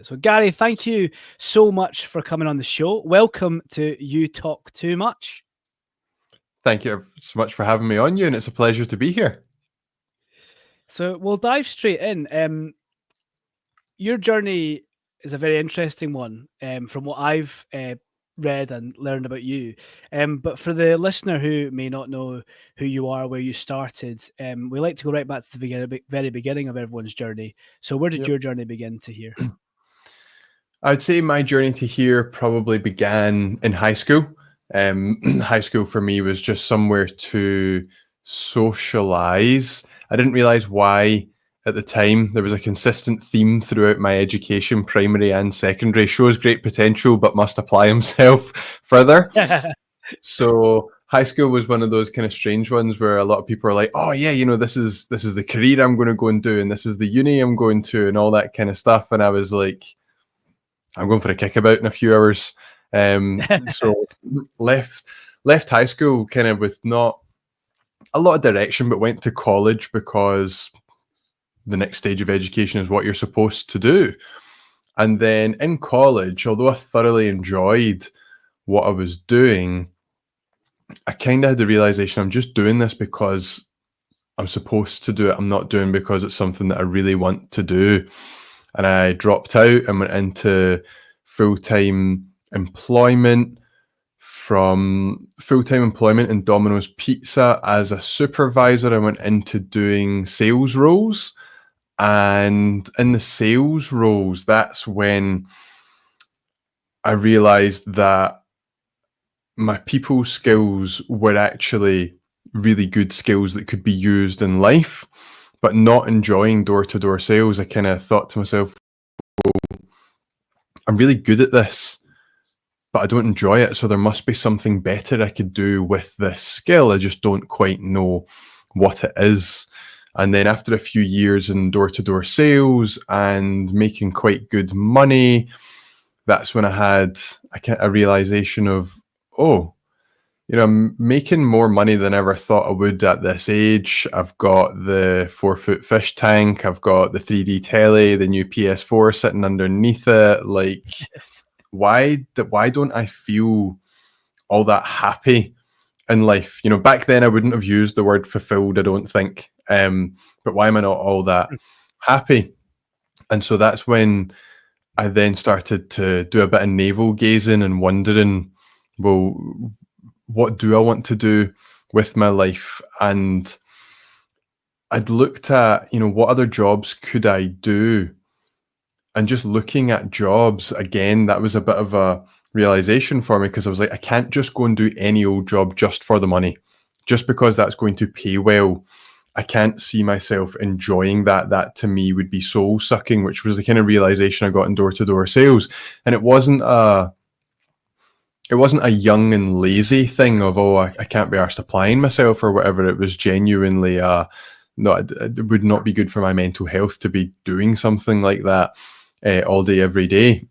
So, Gary, thank you so much for coming on the show. Welcome to You Talk Too Much. Thank you so much for having me on, Euan. It's a pleasure to be here. So, we'll dive straight in. Your journey is a very interesting one, from what I've read and learned about you. But for the listener who may not know who you are, where you started, we like to go right back to the very beginning of everyone's journey. So, where did Yep. your journey begin to here? I'd say my journey to here probably began in high school. High school for me was just somewhere to socialize. I didn't realize why at the time. There was a consistent theme throughout my education, primary and secondary. Shows great potential, but must apply himself further. So high school was one of those kind of strange ones where a lot of people are like, oh yeah, this is the career I'm going to go and do, and this is the uni I'm going to, and all that kind of stuff. And I was like, I'm going for a kickabout in a few hours. So left high school kind of with not a lot of direction, but went to college because the next stage of education is what you're supposed to do. And then in college, although I thoroughly enjoyed what I was doing, I kind of had the realization I'm just doing this because I'm supposed to do it. I'm not doing because it's something that I really want to do. And I dropped out and went into full-time employment. From full-time employment in Domino's Pizza as a supervisor, I went into doing sales roles. And in the sales roles, that's when I realized that my people skills were actually really good skills that could be used in life, but not enjoying door-to-door sales. I kind of thought to myself, well, I'm really good at this, but I don't enjoy it. So there must be something better I could do with this skill. I just don't quite know what it is. And then after a few years in door-to-door sales and making quite good money, that's when I had a realization of, oh, I'm making more money than I ever thought I would at this age. I've got the 4-foot fish tank. I've got the 3D telly, the new PS4 sitting underneath it. Like, why don't I feel all that happy in life? Back then I wouldn't have used the word fulfilled, I don't think. But why am I not all that happy? And so that's when I then started to do a bit of navel gazing and wondering, well, what do I want to do with my life? And I'd looked at, what other jobs could I do? And just looking at jobs, again, that was a bit of a realization for me, because I was like, I can't just go and do any old job just for the money, just because that's going to pay well. I can't see myself enjoying that. That to me would be soul sucking, which was the kind of realization I got in door-to-door sales. And it wasn't a young and lazy thing of, oh, I can't be arsed applying myself or whatever. It was genuinely no, it would not be good for my mental health to be doing something like that all day, every day.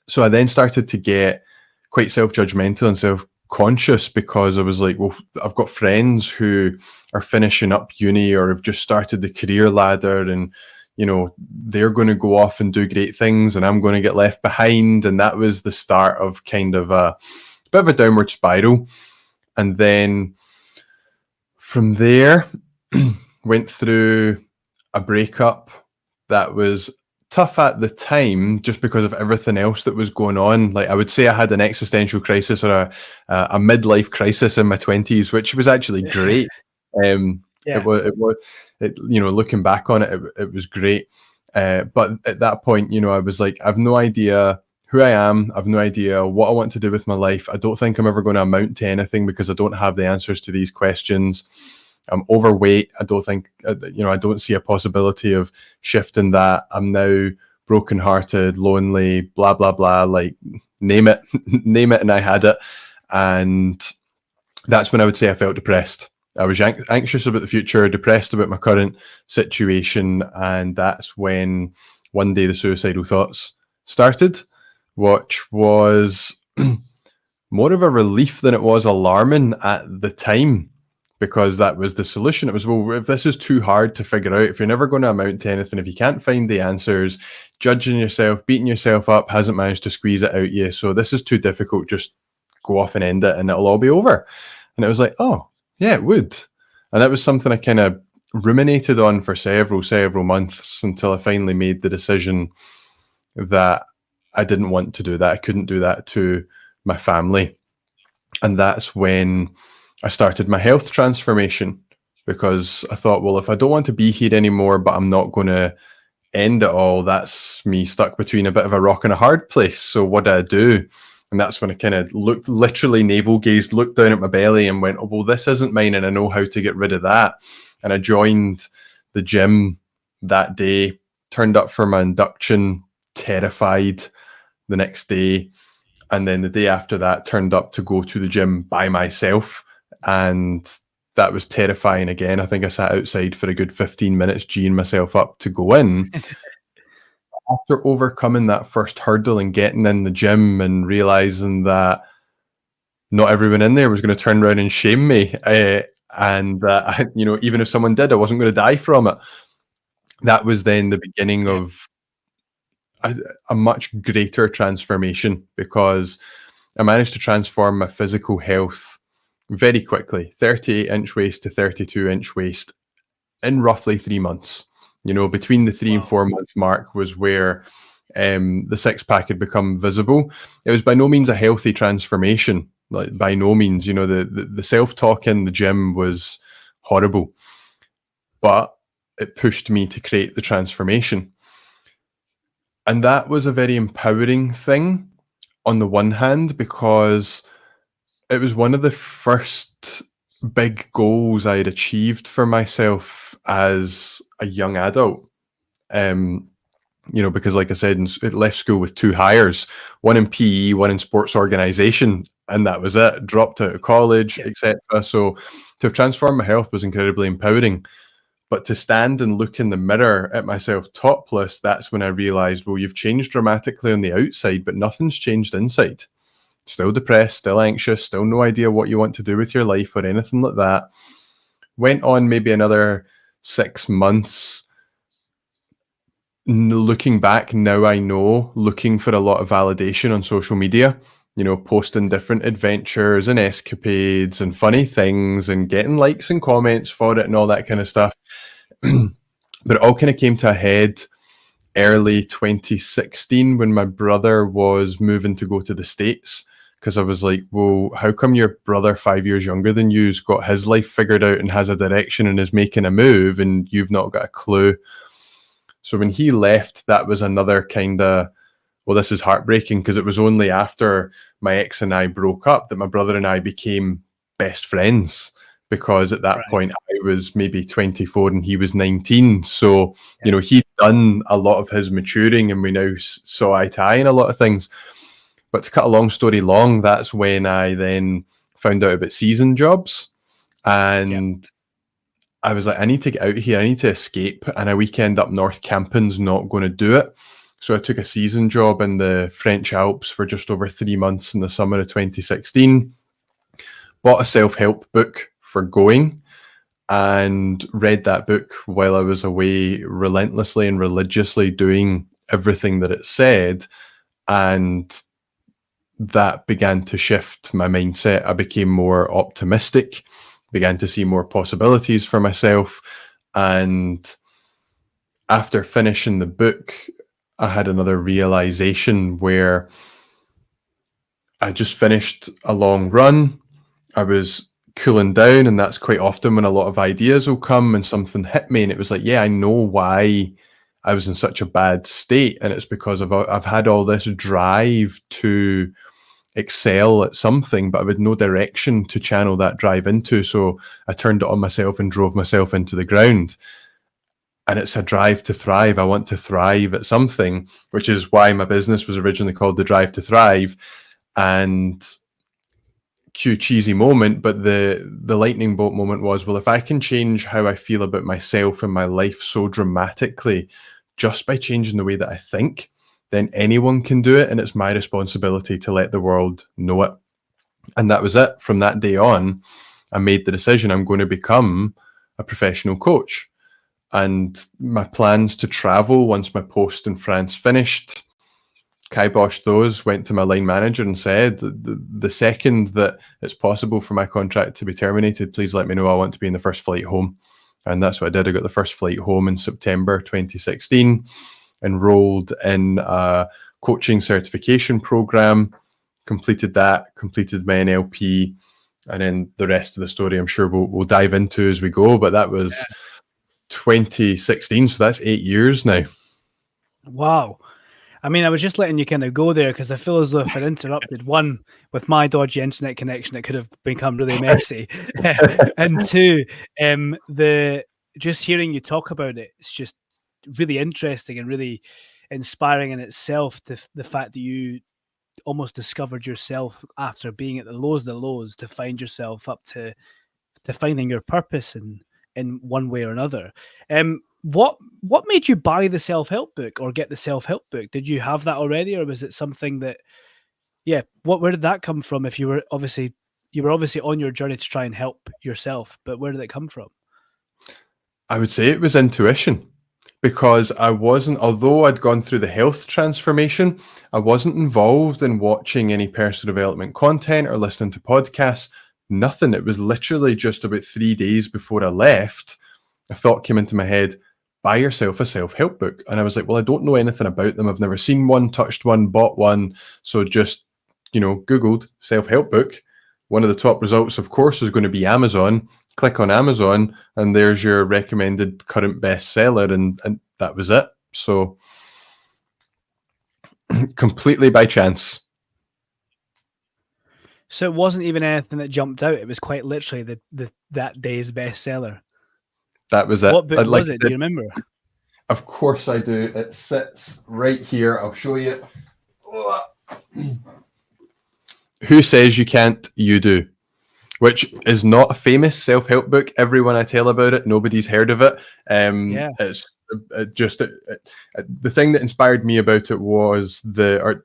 So I then started to get quite self-judgmental and self-conscious, because I was like, well, I've got friends who are finishing up uni or have just started the career ladder, and they're going to go off and do great things, and I'm going to get left behind. And that was the start of kind of a bit of a downward spiral. And then from there, went through a breakup that was tough at the time, just because of everything else that was going on. Like, I would say I had an existential crisis or a midlife crisis in my 20s, which was actually great. It was, looking back on it, it was great. But at that point, I was like, I've no idea who I am. I've no idea what I want to do with my life. I don't think I'm ever going to amount to anything, because I don't have the answers to these questions. I'm overweight. I don't think, I don't see a possibility of shifting that. I'm now brokenhearted, lonely, blah, blah, blah, like name it, name it. And I had it. And that's when I would say I felt depressed. I was anxious about the future, depressed about my current situation. And that's when one day the suicidal thoughts started, which was more of a relief than it was alarming at the time, because that was the solution. It was, well, if this is too hard to figure out, if you're never going to amount to anything, if you can't find the answers, judging yourself, beating yourself up hasn't managed to squeeze it out you. So this is too difficult. Just go off and end it and it'll all be over. And it was like, oh, yeah, it would. And that was something I kind of ruminated on for several months until I finally made the decision that I didn't want to do that. I couldn't do that to my family. And that's when I started my health transformation, because I thought, well, if I don't want to be here anymore, but I'm not going to end it all, that's me stuck between a bit of a rock and a hard place. So what do I do? And that's when I kind of looked, literally navel gazed, looked down at my belly and went, oh, well, this isn't mine and I know how to get rid of that. And I joined the gym that day, turned up for my induction, terrified the next day. And then the day after that, turned up to go to the gym by myself. And that was terrifying again. I think I sat outside for a good 15 minutes, geeing myself up to go in. After overcoming that first hurdle and getting in the gym and realizing that not everyone in there was going to turn around and shame me, and you know, even if someone did, I wasn't going to die from it. That was then the beginning of a much greater transformation, because I managed to transform my physical health very quickly, 38-inch waist to 32-inch waist in roughly 3 months. You know, between the 3 and 4 month mark was where the six pack had become visible. It was by no means a healthy transformation, like by no means. You know, the self-talk in the gym was horrible, but it pushed me to create the transformation. And that was a very empowering thing on the one hand, because it was one of the first big goals I had achieved for myself as a young adult. You know, because like I said, I left school with 2 hires, one in PE, one in sports organization, and that was it. Dropped out of college, etc. So to have transformed my health was incredibly empowering. But to stand and look in the mirror at myself topless, that's when I realized, well, you've changed dramatically on the outside, but nothing's changed inside. Still depressed, still anxious, still no idea what you want to do with your life or anything like that. Went on maybe another 6 months. Looking back, now I know, looking for a lot of validation on social media, you know, posting different adventures and escapades and funny things and getting likes and comments for it and all that kind of stuff. But it all kind of came to a head early 2016 when my brother was moving to go to the States, because I was like, well, how come your brother 5 years younger than you's got his life figured out and has a direction and is making a move and you've not got a clue? So when he left, that was another kind of, well, this is heartbreaking, because it was only after my ex and I broke up that my brother and I became best friends, because at that point I was maybe 24 and he was 19. So, you know, he'd done a lot of his maturing and we now saw eye to eye in a lot of things. But to cut a long story long, that's when I then found out about season jobs. And I was like, I need to get out of here. I need to escape. And a weekend up north camping's not going to do it. So I took a season job in the French Alps for just over 3 months in the summer of 2016. Bought a self-help book for going and read that book while I was away, relentlessly and religiously doing everything that it said. And that began to shift my mindset. I became more optimistic, began to see more possibilities for myself. And after finishing the book, I had another realization where I just finished a long run. I was cooling down, and that's quite often when a lot of ideas will come, and something hit me and it was like, yeah, I know why I was in such a bad state, and it's because I've had all this drive to excel at something, but I had no direction to channel that drive into. So I turned it on myself and drove myself into the ground. And it's a drive to thrive. I want to thrive at something, which is why my business was originally called The Drive to Thrive. And cue cheesy moment, but the lightning bolt moment was, well, if I can change how I feel about myself and my life so dramatically just by changing the way that I think, then anyone can do it. And it's my responsibility to let the world know it. And that was it. From that day on, I made the decision I'm going to become a professional coach. And my plans to travel once my post in France finished, kiboshed those, went to my line manager and said, the second that it's possible for my contract to be terminated, please let me know. I want to be in the first flight home. And that's what I did. I got the first flight home in September 2016, enrolled in a coaching certification program, completed that, completed my NLP, and then the rest of the story I'm sure we'll dive into as we go. But that was 2016, so that's 8 years now. Wow. I mean, I was just letting you kind of go there because I feel as though if I interrupted, one, with my dodgy internet connection, it could have become really messy. And two, the just hearing you talk about it, it's just really interesting and really inspiring in itself. The fact that you almost discovered yourself after being at the lows to find yourself up to finding your purpose in one way or another. What made you buy the self-help book or get the self-help book? Did you have that already, or was it something that, where did that come from? If you were obviously on your journey to try and help yourself, but where did it come from? I would say it was intuition, because I wasn't, although I'd gone through the health transformation, I wasn't involved in watching any personal development content or listening to podcasts, nothing. It was literally just about 3 days before I left, a thought came into my head, buy yourself a self-help book. And I was like, well, I don't know anything about them. I've never seen one, touched one, bought one. So just, Googled self-help book. One of the top results, of course, is going to be Amazon. Click on Amazon and there's your recommended current bestseller. And that was it. So completely by chance. So it wasn't even anything that jumped out. It was quite literally that day's bestseller. That was it. What book was it? Do you remember? Of course I do. It sits right here. I'll show you. Who Says You Can't, You Do, which is not a famous self-help book. Everyone I tell about it, nobody's heard of it. It's just the thing that inspired me about it was the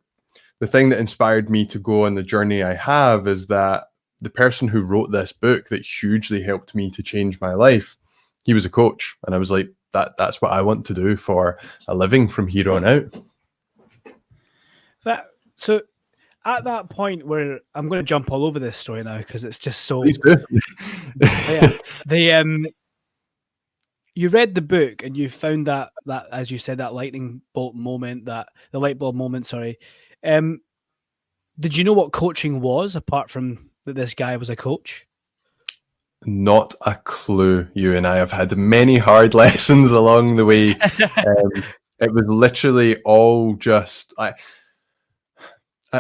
thing that inspired me to go on the journey I have is that the person who wrote this book that hugely helped me to change my life, he was a coach. And I was like, that's what I want to do for a living from here on out. So at that point where I'm going to jump all over this story now because it's just so. Please do. You read the book and you found that as you said, that lightning bolt moment, the light bulb moment. Sorry, did you know what coaching was apart from that this guy was a coach? Not a clue. You and I have had many hard lessons along the way. It was literally all just. I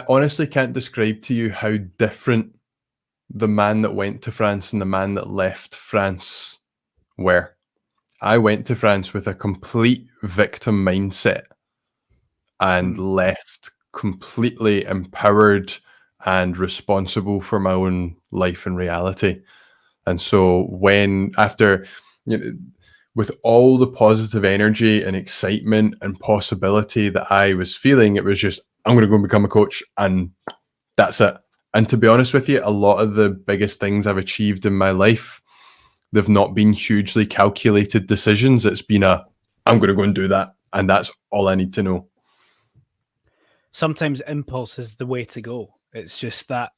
honestly can't describe to you how different the man that went to France and the man that left France were. I went to France with a complete victim mindset and left completely empowered and responsible for my own life and reality. And so after, with all the positive energy and excitement and possibility that I was feeling, it was just, I'm going to go and become a coach and that's it. And to be honest with you, a lot of the biggest things I've achieved in my life, they've not been hugely calculated decisions. It's been I'm going to go and do that. And that's all I need to know. Sometimes impulse is the way to go. It's just that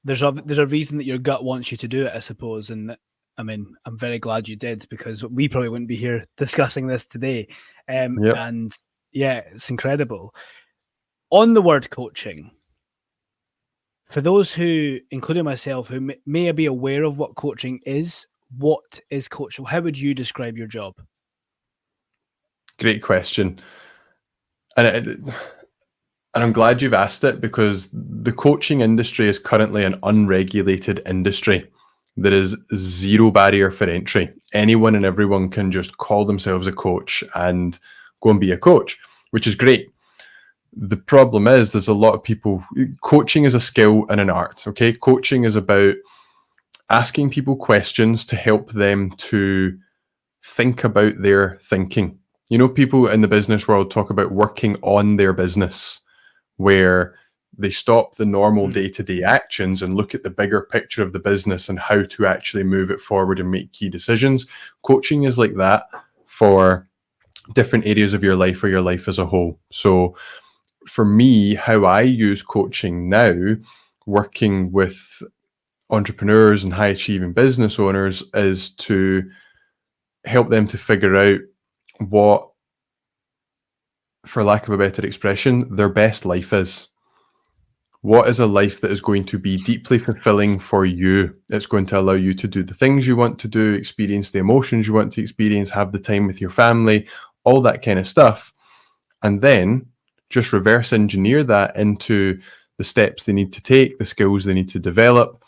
there's a reason that your gut wants you to do it, I suppose. And I mean, I'm very glad you did, because we probably wouldn't be here discussing this today. And yeah, it's incredible. On the word coaching, for those who, including myself, who may be aware of what coaching is, what is coaching? How would you describe your job? Great question. And I'm glad you've asked it, because the coaching industry is currently an unregulated industry. There is zero barrier for entry. Anyone and everyone can just call themselves a coach and go and be a coach, which is great. The problem is there's a lot of people. Coaching is a skill and an art. Okay, coaching is about asking people questions to help them to think about their thinking. People in the business world talk about working on their business, where they stop the normal day-to-day actions and look at the bigger picture of the business and how to actually move it forward and make key decisions. Coaching is like that for different areas of your life or your life as a whole. So for me, how I use coaching now, working with entrepreneurs and high achieving business owners, is to help them to figure out what, for lack of a better expression, their best life is. What is a life that is going to be deeply fulfilling for you? It's going to allow you to do the things you want to do, experience the emotions you want to experience, have the time with your family, all that kind of stuff. And then just reverse engineer that into the steps they need to take, the skills they need to develop,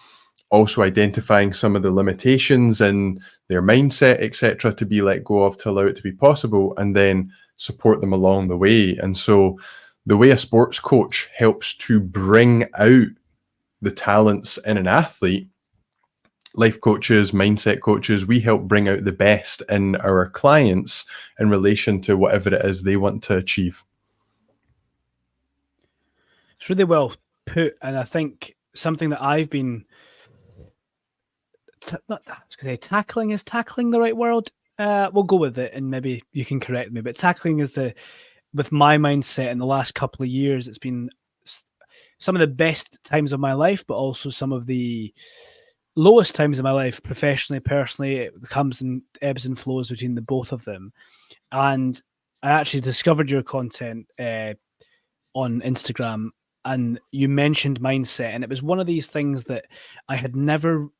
also identifying some of the limitations in their mindset, etc., to be let go of to allow it to be possible, and then support them along the way. And so the way a sports coach helps to bring out the talents in an athlete, life coaches, mindset coaches, we help bring out the best in our clients in relation to whatever it is they want to achieve. It's really well put. And I think something that I've been tackling, is tackling the right word? We'll go with it, and maybe you can correct me, but tackling is with my mindset in the last couple of years, it's been some of the best times of my life, but also some of the lowest times of my life, professionally, personally. It comes in ebbs and flows between the both of them. And I actually discovered your content on Instagram, and you mentioned mindset, and it was one of these things that I had never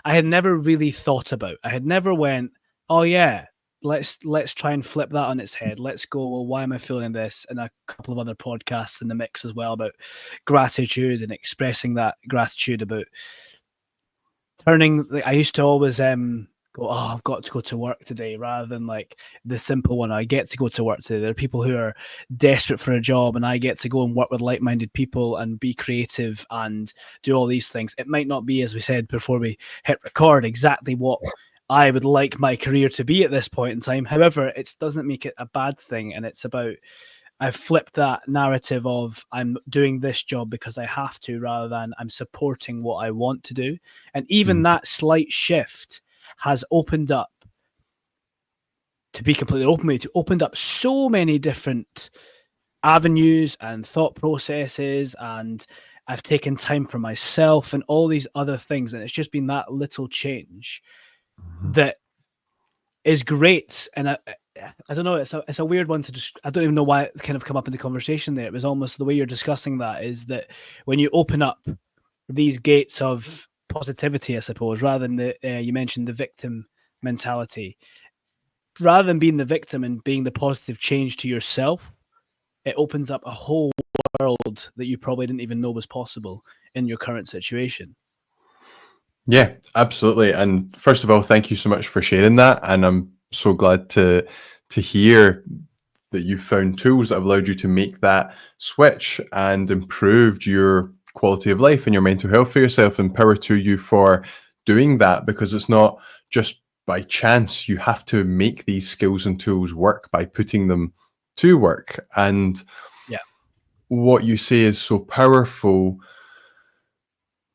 really thought about. I had never went, oh yeah, let's try and flip that on its head. Let's go, well, why am I feeling this? And a couple of other podcasts in the mix as well about gratitude and expressing that gratitude, about turning. I used to always go, oh, I've got to go to work today, rather than like the simple one, I get to go to work today. There are people who are desperate for a job, and I get to go and work with like-minded people and be creative and do all these things. It might not be, as we said before we hit record, exactly what I would like my career to be at this point in time. However, it doesn't make it a bad thing. And it's about, I've flipped that narrative of I'm doing this job because I have to, rather than I'm supporting what I want to do. And even that slight shift has opened up, to be completely open with you, opened up so many different avenues and thought processes, and I've taken time for myself and all these other things. And it's just been that little change that is great. And I don't know, it's a weird one to just, I don't even know why it kind of come up in the conversation there. It was almost the way you're discussing that, is that when you open up these gates of positivity, I suppose, rather than you mentioned the victim mentality, rather than being the victim and being the positive change to yourself, it opens up a whole world that you probably didn't even know was possible in your current situation. Yeah, absolutely. And first of all, thank you so much for sharing that. And I'm so glad to hear that you found tools that have allowed you to make that switch and improved your quality of life and your mental health for yourself. And power to you for doing that, because it's not just by chance. You have to make these skills and tools work by putting them to work. And what you say is so powerful,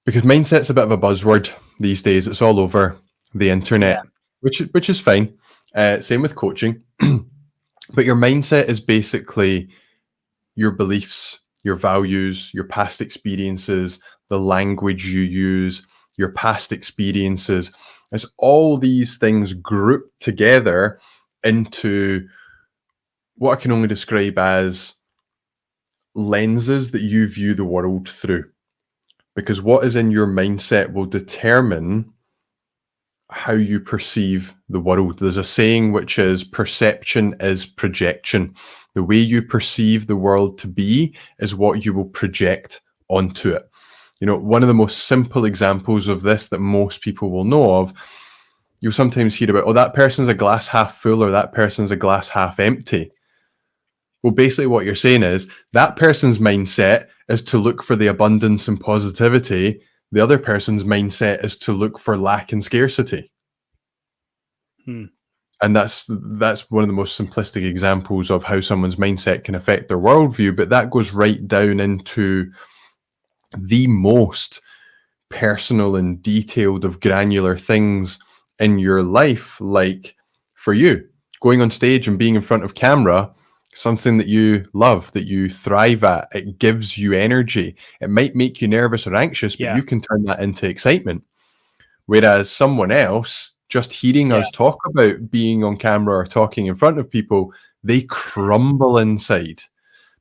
because mindset's a bit of a buzzword these days. It's all over the internet, which is fine. Same with coaching. But your mindset is basically your beliefs, your values, your past experiences, the language you use, your past experiences. It's all these things grouped together into what I can only describe as lenses that you view the world through. Because what is in your mindset will determine how you perceive the world. There's a saying which is, perception is projection. The way you perceive the world to be is what you will project onto it. You know, one of the most simple examples of this that most people will know of, you'll sometimes hear about, oh, that person's a glass half full, or that person's a glass half empty. Well, basically what you're saying is that person's mindset is to look for the abundance and positivity. The other person's mindset is to look for lack and scarcity. And that's one of the most simplistic examples of how someone's mindset can affect their worldview. But that goes right down into the most personal and detailed of granular things in your life, like for you, going on stage and being in front of camera, something that you love, that you thrive at, it gives you energy. It might make you nervous or anxious, but Yeah. you can turn that into excitement. Whereas someone else, just hearing Yeah. us talk about being on camera or talking in front of people, they crumble inside.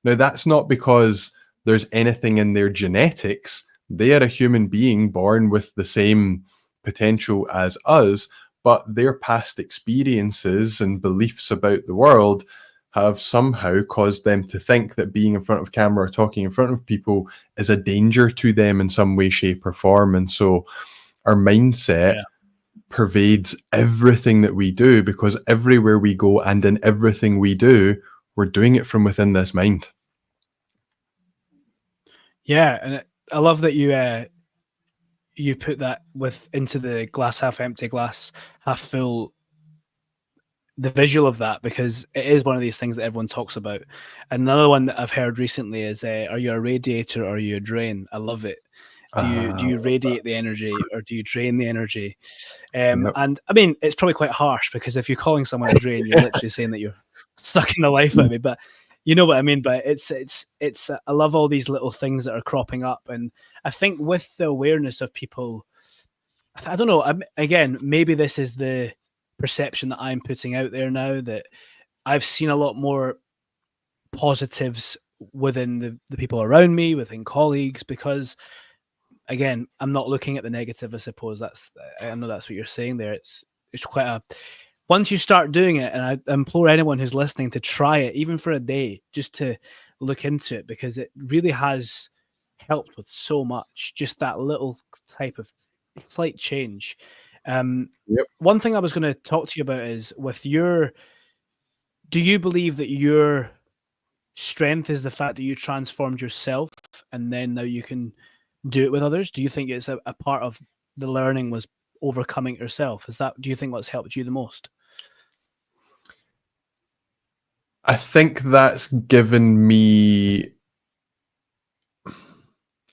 Now, that's not because there's anything in their genetics. They are a human being born with the same potential as us, but their past experiences and beliefs about the world have somehow caused them to think that being in front of camera or talking in front of people is a danger to them in some way, shape, or form. And so our mindset Yeah. pervades everything that we do, because everywhere we go and in everything we do, we're doing it from within this mind. Yeah, and I love that you put that with into the glass half empty, glass half full, the visual of that, because it is one of these things that everyone talks about. Another one that I've heard recently is, are you a radiator or are you a drain? I love it. Do you radiate the energy or do you drain the energy? Yep. And I mean, it's probably quite harsh, because if you're calling someone a drain, you're literally saying that you're sucking the life out of me. But you know what I mean. But it's. I love all these little things that are cropping up, and I think with the awareness of people, I don't know. Again, maybe this is the perception that I'm putting out there now, that I've seen a lot more positives within the people around me, within colleagues, because again, I'm not looking at the negative. I suppose I know that's what you're saying there. It's quite a, once you start doing it, and I implore anyone who's listening to try it, even for a day, just to look into it, because it really has helped with so much. Just that little type of slight change. Yep. One thing I was going to talk to you about is with your. Do you believe that your strength is the fact that you transformed yourself, and then now you can do it with others? Do you think it's a part of the learning was overcoming it yourself? Do you think what's helped you the most? I think that's given me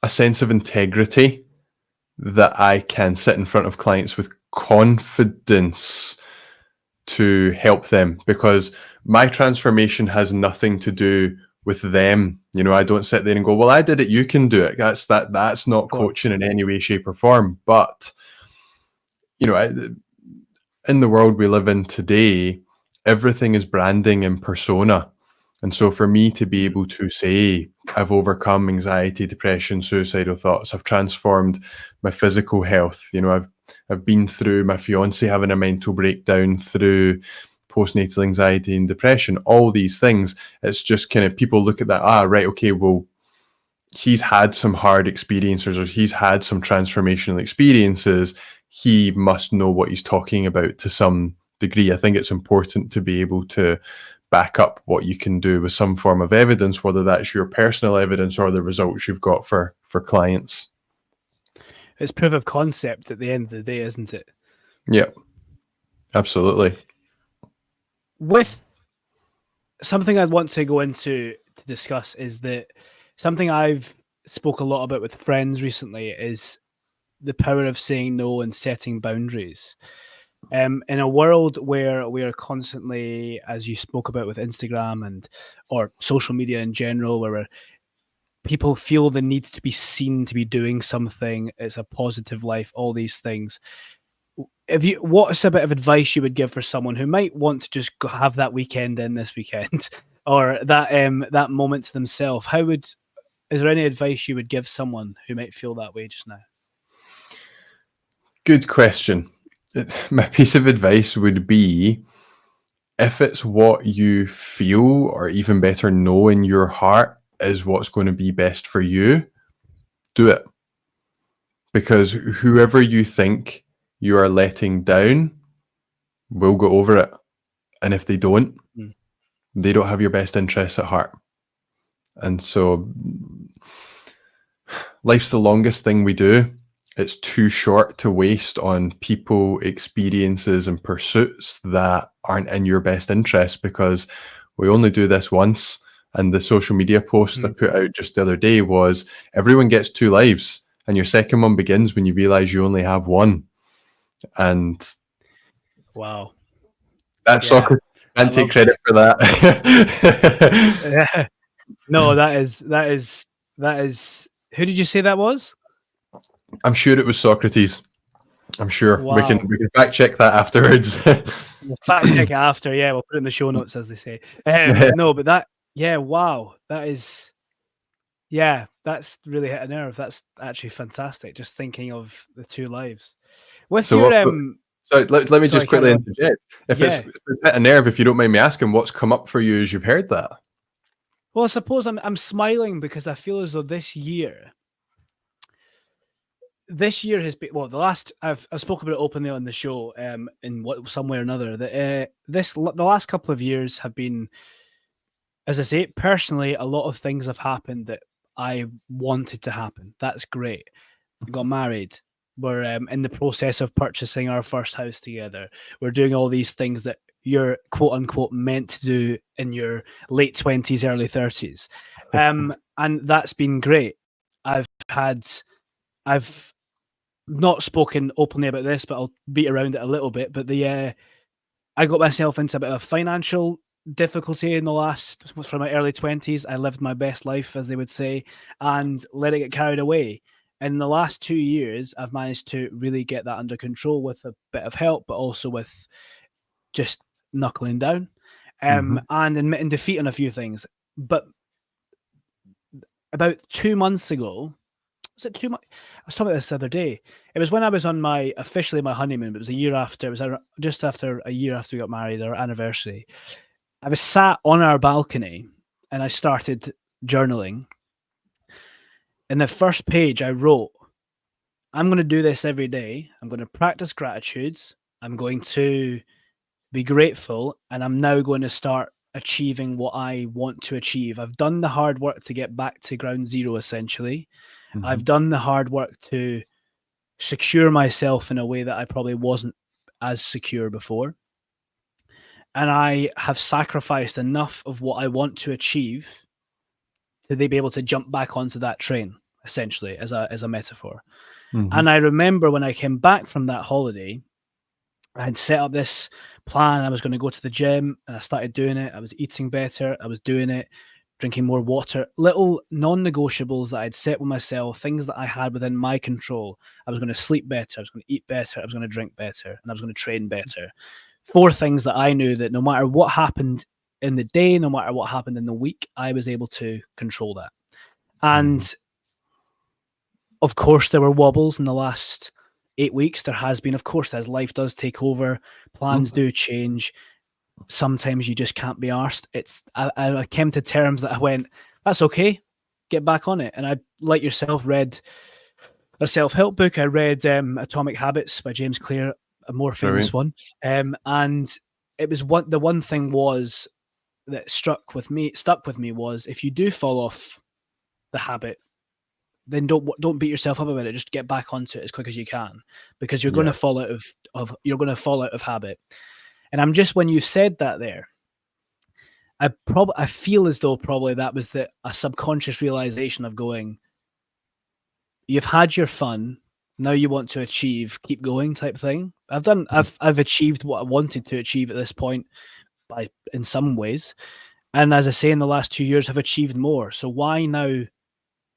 a sense of integrity, that I can sit in front of clients with confidence to help them, because my transformation has nothing to do with them. You know, I don't sit there and go, well, I did it, you can do it. That's not Sure. coaching in any way, shape, or form. But, you know, in the world we live in today, everything is branding and persona. And so for me to be able to say, I've overcome anxiety, depression, suicidal thoughts, I've transformed my physical health, you know, I've been through my fiance having a mental breakdown, through postnatal anxiety and depression, all these things. It's just kind of, people look at that, right, okay, well, he's had some hard experiences, or he's had some transformational experiences. He must know what he's talking about to some degree. I think it's important to be able to back up what you can do with some form of evidence, whether that's your personal evidence or the results you've got for clients. It's proof of concept at the end of the day, isn't it? Yeah, absolutely. With something I'd want to go into to discuss is that something I've spoke a lot about with friends recently is the power of saying no and setting boundaries. In a world where we are constantly, as you spoke about with Instagram and or social media in general, where people feel the need to be seen to be doing something, it's a positive life, all these things. What's a bit of advice you would give for someone who might want to just have that weekend in this weekend, or that moment to themselves? Is there any advice you would give someone who might feel that way just now? Good question. My piece of advice would be, if it's what you feel, or even better, know in your heart is what's going to be best for you, do it. Because whoever you think you are letting down will go over it. And if they don't, Mm. they don't have your best interests at heart. And so life's the longest thing we do. It's too short to waste on people, experiences, and pursuits that aren't in your best interest, because we only do this once. And the social media post I put out just the other day was, everyone gets two lives, and your second one begins when you realize you only have one. And Wow. that's Yeah. Socrates. I Can't take love credit for that. that. No, that is. Who did you say that was? I'm sure it was Socrates. I'm sure we can Wow. fact check that afterwards. We'll fact check it after. Yeah, we'll put it in the show notes, as they say. No, but that. Yeah. Wow. That is. Yeah, that's really hit a nerve. That's actually fantastic. Just thinking of the two lives. With So your what? So let me sorry, just quickly carry on. interject. If Yeah. it's hit a nerve, if you don't mind me asking, what's come up for you as you've heard that? Well, I suppose I'm smiling because I feel as though this year has been, well, the last I've spoken about it openly on the show, in some way or another, that the last couple of years have been, as I say, personally, a lot of things have happened that I wanted to happen. That's great. Got married. We're in the process of purchasing our first house together. We're doing all these things that you're quote unquote meant to do in your late 20s, early 30s. And that's been great. I've not spoken openly about this, but I'll beat around it a little bit. But I got myself into a bit of financial difficulty in the last, from my early 20s. I lived my best life, as they would say, and let it get carried away. In the last 2 years, I've managed to really get that under control with a bit of help, but also with just knuckling down, and admitting defeat on a few things. But about 2 months ago, was it 2 months? I was talking about this the other day. It was when I was on officially my honeymoon, but it was a year after. It was just after a year after we got married, our anniversary. I was sat on our balcony and I started journaling. In the first page, I wrote, I'm going to do this every day. I'm going to practice gratitudes. I'm going to be grateful. And I'm now going to start achieving what I want to achieve. I've done the hard work to get back to ground zero, essentially. I've done the hard work to secure myself in a way that I probably wasn't as secure before. And I have sacrificed enough of what I want to achieve to be able to jump back onto that train, essentially, as a metaphor. And I remember when I came back from that holiday, I had set up this plan. I was going to go to the gym and I started doing it. I was eating better. I was doing it, drinking more water, little non-negotiables that I'd set with myself, things that I had within my control. I was going to sleep better. I was going to eat better. I was going to drink better, and I was going to train better. 4 things that I knew that no matter what happened in the day, no matter what happened in the week, I was able to control that. And of course, there were wobbles in the last 8 weeks. There has been, of course, as life does take over, plans do change. Sometimes you just can't be arsed. I came to terms that I went, that's okay, get back on it. And I, like yourself, read a self-help book. I read Atomic Habits by James Clear, a more famous one. And it was the one thing was that stuck with me was, if you do fall off the habit, then don't beat yourself up about it. Just get back onto it as quick as you can, because you're going to fall out of habit. And I'm just, when you said that there, I feel as though probably that was a subconscious realization of going, you've had your fun, now you want to achieve, keep going type thing. I've achieved what I wanted to achieve at this point in some ways. And as I say, in the last 2 years, I've achieved more. So why now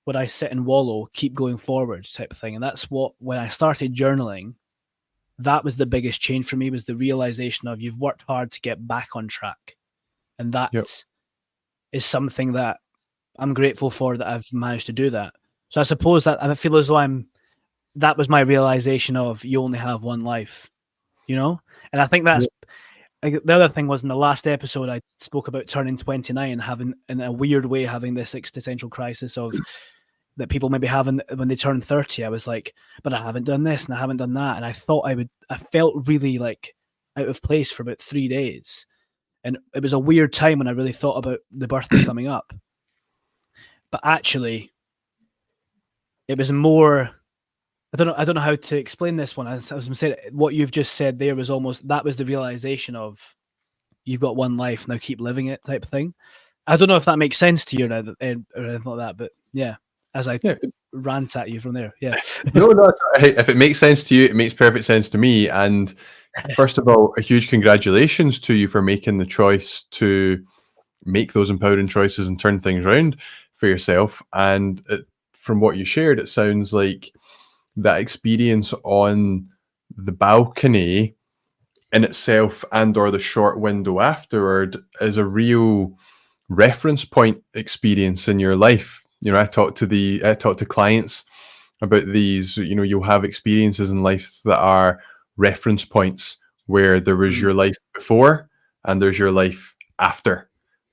would I sit and wallow, keep going forward type of thing? And that's what, when I started journaling, that was the biggest change for me, was the realization of, you've worked hard to get back on track. And that is something that I'm grateful for, that I've managed to do that. So I suppose that I feel as though that was my realization of, you only have one life, And I think that's, the other thing was, in the last episode, I spoke about turning 29, having, in a weird way, having this existential crisis of that people maybe have when they turn 30. I was like, but I haven't done this and I haven't done that. And I felt really like out of place for about 3 days. And it was a weird time when I really thought about the birthday coming up. But actually, it was more, I don't know how to explain this one. As I was saying, what you've just said there was almost, that was the realization of, you've got one life, now keep living it type thing. I don't know if that makes sense to you or anything like that, but yeah, as I Yeah. rant at you from there, yeah. No. If it makes sense to you, it makes perfect sense to me. And first of all, a huge congratulations to you for making the choice to make those empowering choices and turn things around for yourself. And from what you shared, it sounds like that experience on the balcony in itself and or the short window afterward is a real reference point experience in your life. I talk to clients about these. You'll have experiences in life that are reference points where there was Mm, your life before and there's your life after,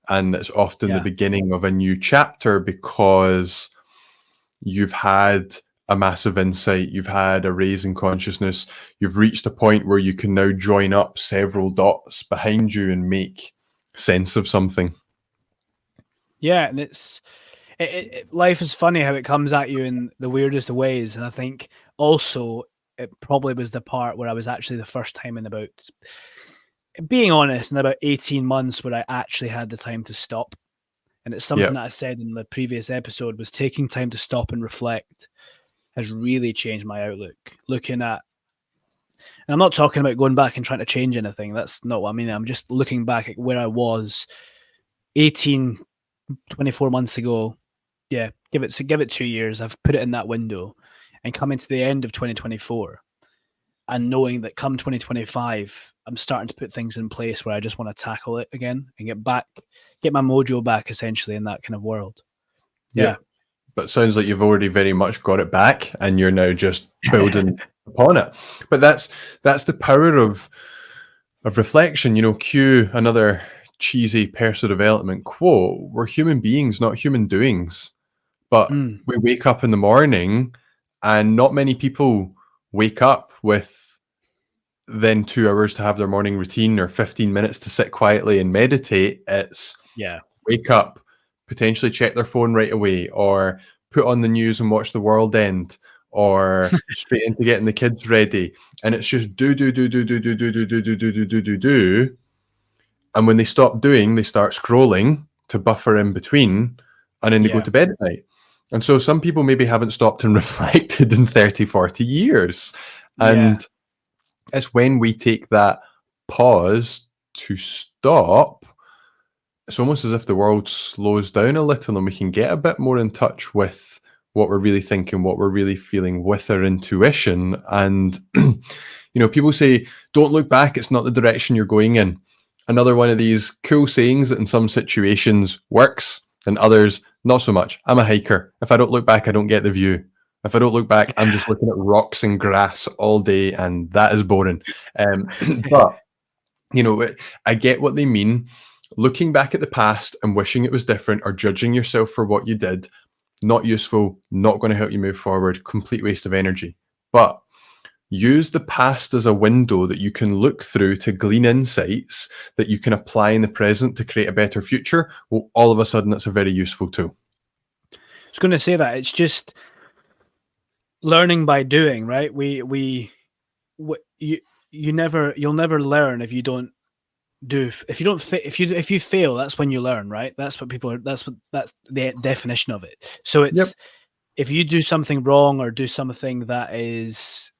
and it's often the yeah, beginning of a new chapter because you've had a massive insight, you've had a raise in consciousness, you've reached a point where you can now join up several dots behind you and make sense of something. yeah, and life is funny how it comes at you in the weirdest of ways, and I think also it probably was the part where I was actually the first time in about, being honest, in about 18 months where I actually had the time to stop. And it's Yeah. something that I said in the previous episode, was taking time to stop and reflect has really changed my outlook. Looking at, and I'm not talking about going back and trying to change anything. That's not what I mean. I'm just looking back at where I was 18, 24 months ago. Yeah, give it 2 years. I've put it in that window, and coming to the end of 2024 and knowing that come 2025, I'm starting to put things in place where I just want to tackle it again and get my mojo back, essentially, in that kind of world. Yeah. But it sounds like you've already very much got it back and you're now just building upon it. But that's the power of reflection. Cue another cheesy personal development quote: we're human beings, not human doings. But Mm, we wake up in the morning, and not many people wake up with then 2 hours to have their morning routine or 15 minutes to sit quietly and meditate. It's yeah. wake up, potentially check their phone right away, or put on the news and watch the world end, or straight into getting the kids ready. And it's just do. And when they stop doing, they start scrolling to buffer in between, and then they go Yeah. to bed at night. And so some people maybe haven't stopped and reflected in 30, 40 years. Yeah. And it's when we take that pause to stop, it's almost as if the world slows down a little and we can get a bit more in touch with what we're really thinking, what we're really feeling, with our intuition. And, people say, don't look back, it's not the direction you're going in. Another one of these cool sayings that in some situations works, and others not so much. I'm a hiker. If I don't look back, I don't get the view. If I don't look back, I'm just looking at rocks and grass all day, and that is boring. But I get what they mean. Looking back at the past and wishing it was different, or judging yourself for what you did, not useful, not going to help you move forward, complete waste of energy. But use the past as a window that you can look through to glean insights that you can apply in the present to create a better future. Well, all of a sudden, it's a very useful tool. I was going to say that it's just learning by doing, right? You'll never learn if you don't do, if you fail, that's when you learn, right? That's the definition of it. So Yep. it's, if you do something wrong or do something that is,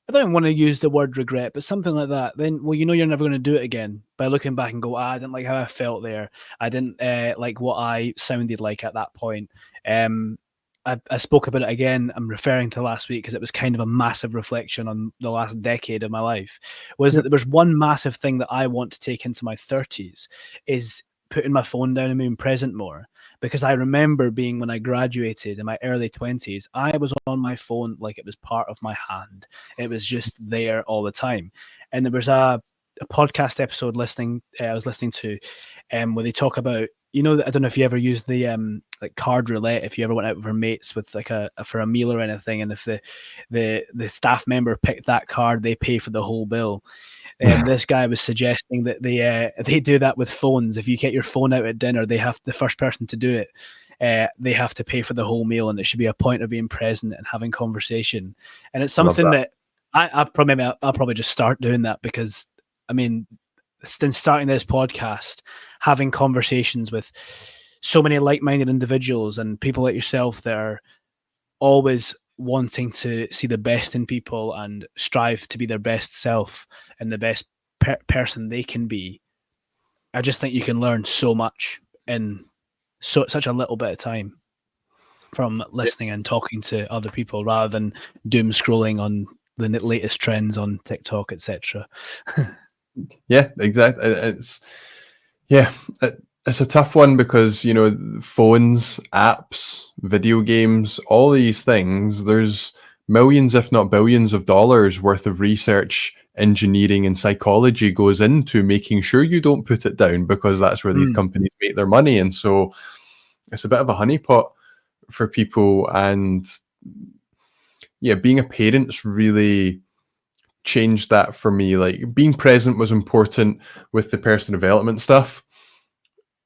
I don't want to use the word regret, but something like that, then, well, you're never going to do it again by looking back and go, I didn't like how I felt there. I didn't like what I sounded like at that point. I spoke about it again. I'm referring to last week because it was kind of a massive reflection on the last decade of my life. Was that Yep. there was one massive thing that I want to take into my 30s is putting my phone down and being present more. Because I remember being, when I graduated in my early 20s, I was on my phone like it was part of my hand. It was just there all the time. And there was a podcast episode I was listening to, where they talk about, I don't know if you ever used the like card roulette, if you ever went out with your mates with like for a meal or anything, and if the staff member picked that card, they pay for the whole bill. This guy was suggesting that they do that with phones. If you get your phone out at dinner, the first person to do it, they have to pay for the whole meal, and it should be a point of being present and having conversation. And it's Love something that. that I'll probably just start doing that, because I mean, since starting this podcast, having conversations with so many like-minded individuals and people like yourself that are always wanting to see the best in people and strive to be their best self and the best person they can be. I just think you can learn so much in such a little bit of time from listening and talking to other people rather than doom scrolling on the latest trends on TikTok, etc. Yeah, exactly. It's a tough one because, you know, phones, apps, video games, all these things, there's millions, if not billions of dollars worth of research, engineering, and psychology goes into making sure you don't put it down, because that's where these companies make their money. And so it's a bit of a honeypot for people. And yeah, being a parent's really changed that for me. Like, being present was important with the personal development stuff.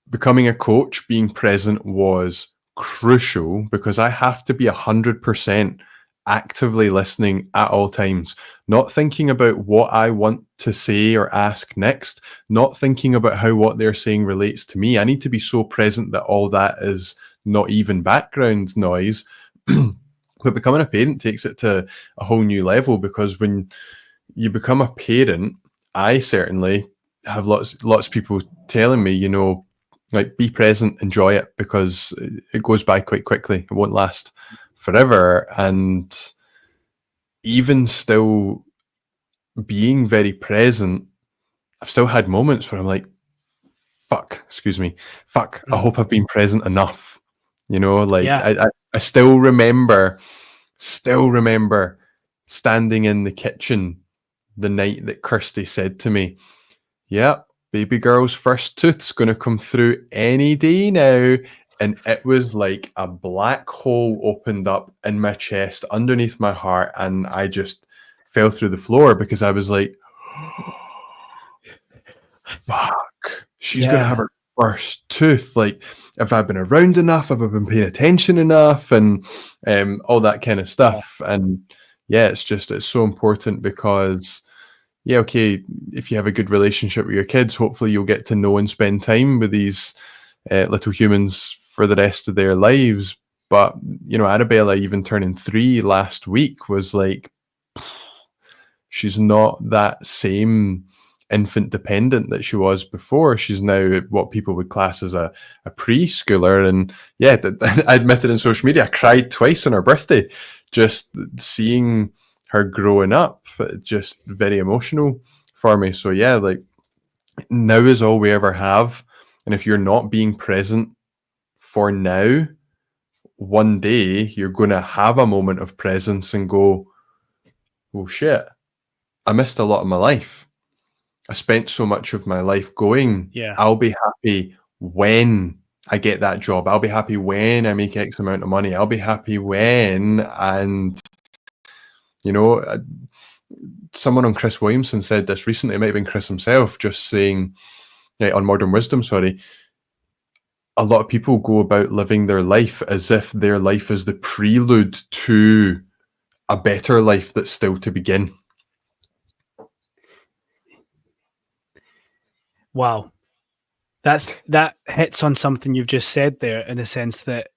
Becoming a coach, being present was crucial, because I have to be 100% actively listening at all times, not thinking about what I want to say or ask next, not thinking about how what they're saying relates to me. I need to be so present that all that is not even background noise. But becoming a parent takes it to a whole new level, because when you become a parent, I certainly have lots of people telling me, you know, like, be present, enjoy it, because it goes by quite quickly. It won't last forever. And even still being very present, I've still had moments where I'm like, fuck, I hope I've been present enough. You know, like, Yeah. I still remember standing in the kitchen the night that Kirsty said to me, "Yeah, baby girl's first tooth's going to come through any day now." And it was like a black hole opened up in my chest underneath my heart, and I just fell through the floor, because I was like, fuck, she's going to have Yeah. her first tooth. Like, have I been around enough? Have I been paying attention enough? And all that kind of Yeah. stuff. And yeah, it's so important, because yeah, okay, if you have a good relationship with your kids, hopefully you'll get to know and spend time with these little humans for the rest of their lives. But, you know, Arabella, even turning 3 last week, was like, she's not that same infant dependent that she was before. She's now what people would class as a preschooler. And yeah, I admitted in social media, I cried twice on her birthday, just seeing her growing up. Just very emotional for me. So yeah, like, now is all we ever have. And if you're not being present for now, one day you're going to have a moment of presence and go, oh shit, I missed a lot of my life. I spent so much of my life going, Yeah. I'll be happy when I get that job. I'll be happy when I make X amount of money. I'll be happy when, and, you know, someone on Chris Williamson said this recently. It might have been Chris himself, just saying, on Modern Wisdom, sorry, a lot of people go about living their life as if their life is the prelude to a better life that's still to begin. Wow. That hits on something you've just said there, in the sense that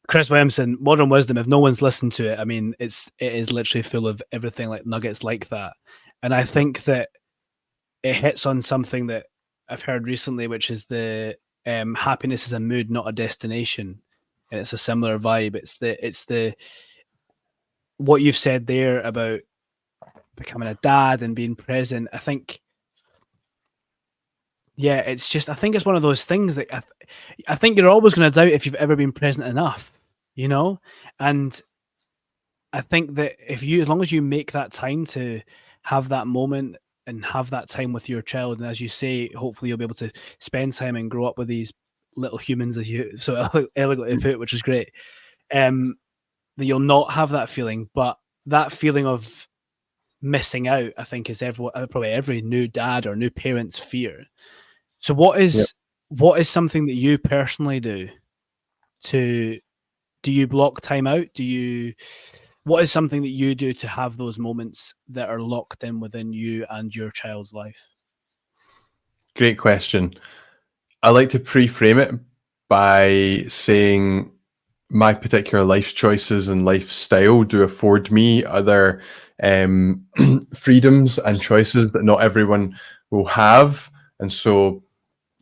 Chris Williamson, Modern Wisdom, if no one's listened to it, I mean, it is literally full of everything, like nuggets like that. And I think that it hits on something that I've heard recently, which is the happiness is a mood, not a destination. And it's a similar vibe. It's the what you've said there about becoming a dad and being present. I think, yeah, it's just, I think it's one of those things that I think you're always going to doubt if you've ever been present enough, you know? And I think that if you, as long as you make that time to have that moment and have that time with your child, and as you say, hopefully you'll be able to spend time and grow up with these little humans, as you so elegantly put, which is great. That you'll not have that feeling, but that feeling of missing out, I think, is probably every new dad or new parent's fear. So, what Yep. is something that you personally do to do you block time out? What is something that you do to have those moments that are locked in within you and your child's life? Great question. I like to pre-frame it by saying my particular life choices and lifestyle do afford me other freedoms and choices that not everyone will have. And so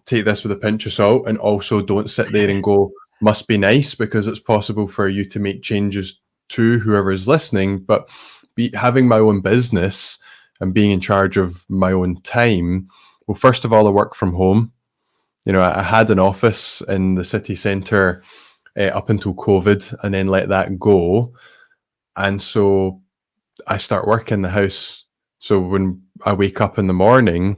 take this with a pinch of salt, and also don't sit there and go, must be nice, because it's possible for you to make changes to whoever is listening. But having my own business and being in charge of my own time, well, first of all, I work from home. I had an office in the city centre up until COVID, and then let that go. And so I start work in the house. So when I wake up in the morning,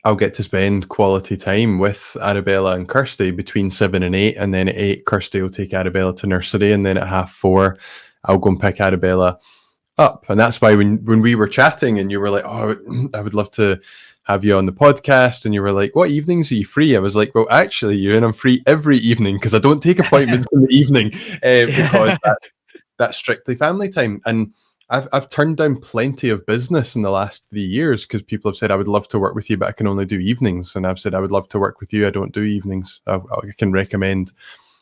I'll get to spend quality time with Arabella and Kirsty between 7 and 8. And then at 8, Kirsty will take Arabella to nursery. And then at 4:30, I'll go and pick Arabella up. And that's why when we were chatting and you were like, oh, I would love to have you on the podcast, and you were like, what evenings are you free? I was like, well, actually, Euan, I'm free every evening because I don't take appointments in the evening because that's strictly family time. And I've turned down plenty of business in the last 3 years because people have said, I would love to work with you, but I can only do evenings. And I've said, I would love to work with you. I don't do evenings. I can recommend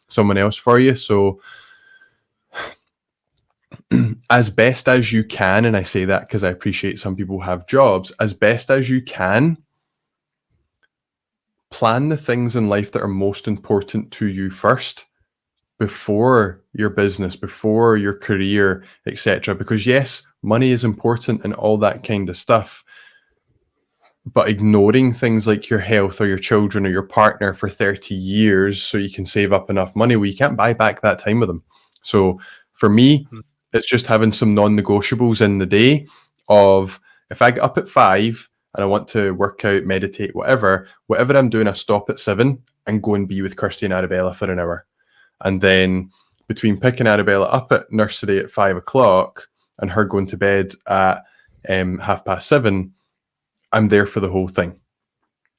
someone else for you. So as best as you can, and I say that because I appreciate some people have jobs, as best as you can, plan the things in life that are most important to you first, before your business, before your career, etc. Because yes, money is important and all that kind of stuff, but ignoring things like your health or your children or your partner for 30 years so you can save up enough money, well, you can't buy back that time with them. So for me, it's just having some non-negotiables in the day of, if I get up at 5 and I want to work out, meditate, whatever I'm doing, I stop at 7 and go and be with Kirsty and Arabella for an hour. And then between picking Arabella up at nursery at 5 o'clock and her going to bed at 7:30, I'm there for the whole thing.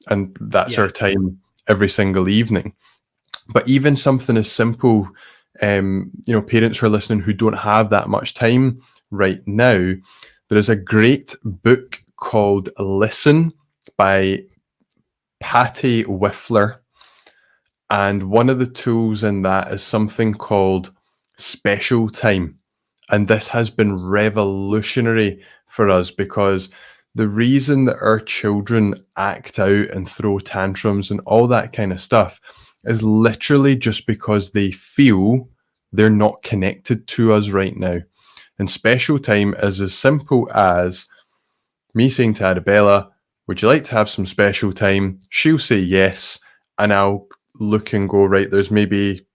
And that's our time every single evening. But even something as simple, parents who are listening who don't have that much time right now, there is a great book called Listen by Patty Whiffler. And one of the tools in that is something called special time. And this has been revolutionary for us, because the reason that our children act out and throw tantrums and all that kind of stuff is literally just because they feel they're not connected to us right now. And special time is as simple as me saying to Arabella, would you like to have some special time? She'll say yes. And I'll look and go, right, there's maybe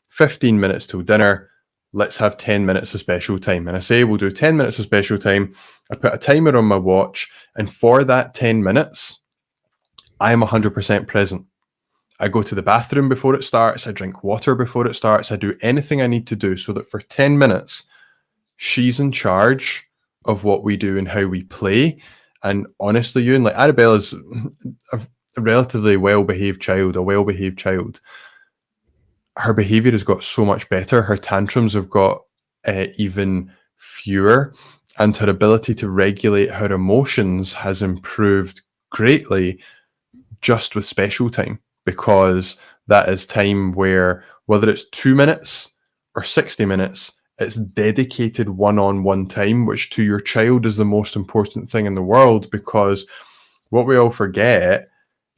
15 minutes till dinner. Let's have 10 minutes of special time. And I say, we'll do 10 minutes of special time. I put a timer on my watch. And for that 10 minutes, I'm 100% present. I go to the bathroom before it starts. I drink water before it starts. I do anything I need to do so that for 10 minutes, she's in charge of what we do and how we play. And honestly, Euan, like, Arabella's a relatively well-behaved child. Her behavior has got so much better. Her tantrums have got even fewer, and her ability to regulate her emotions has improved greatly just with special time, because that is time where, whether it's 2 minutes or 60 minutes, it's dedicated one-on-one time, which to your child is the most important thing in the world. Because what we all forget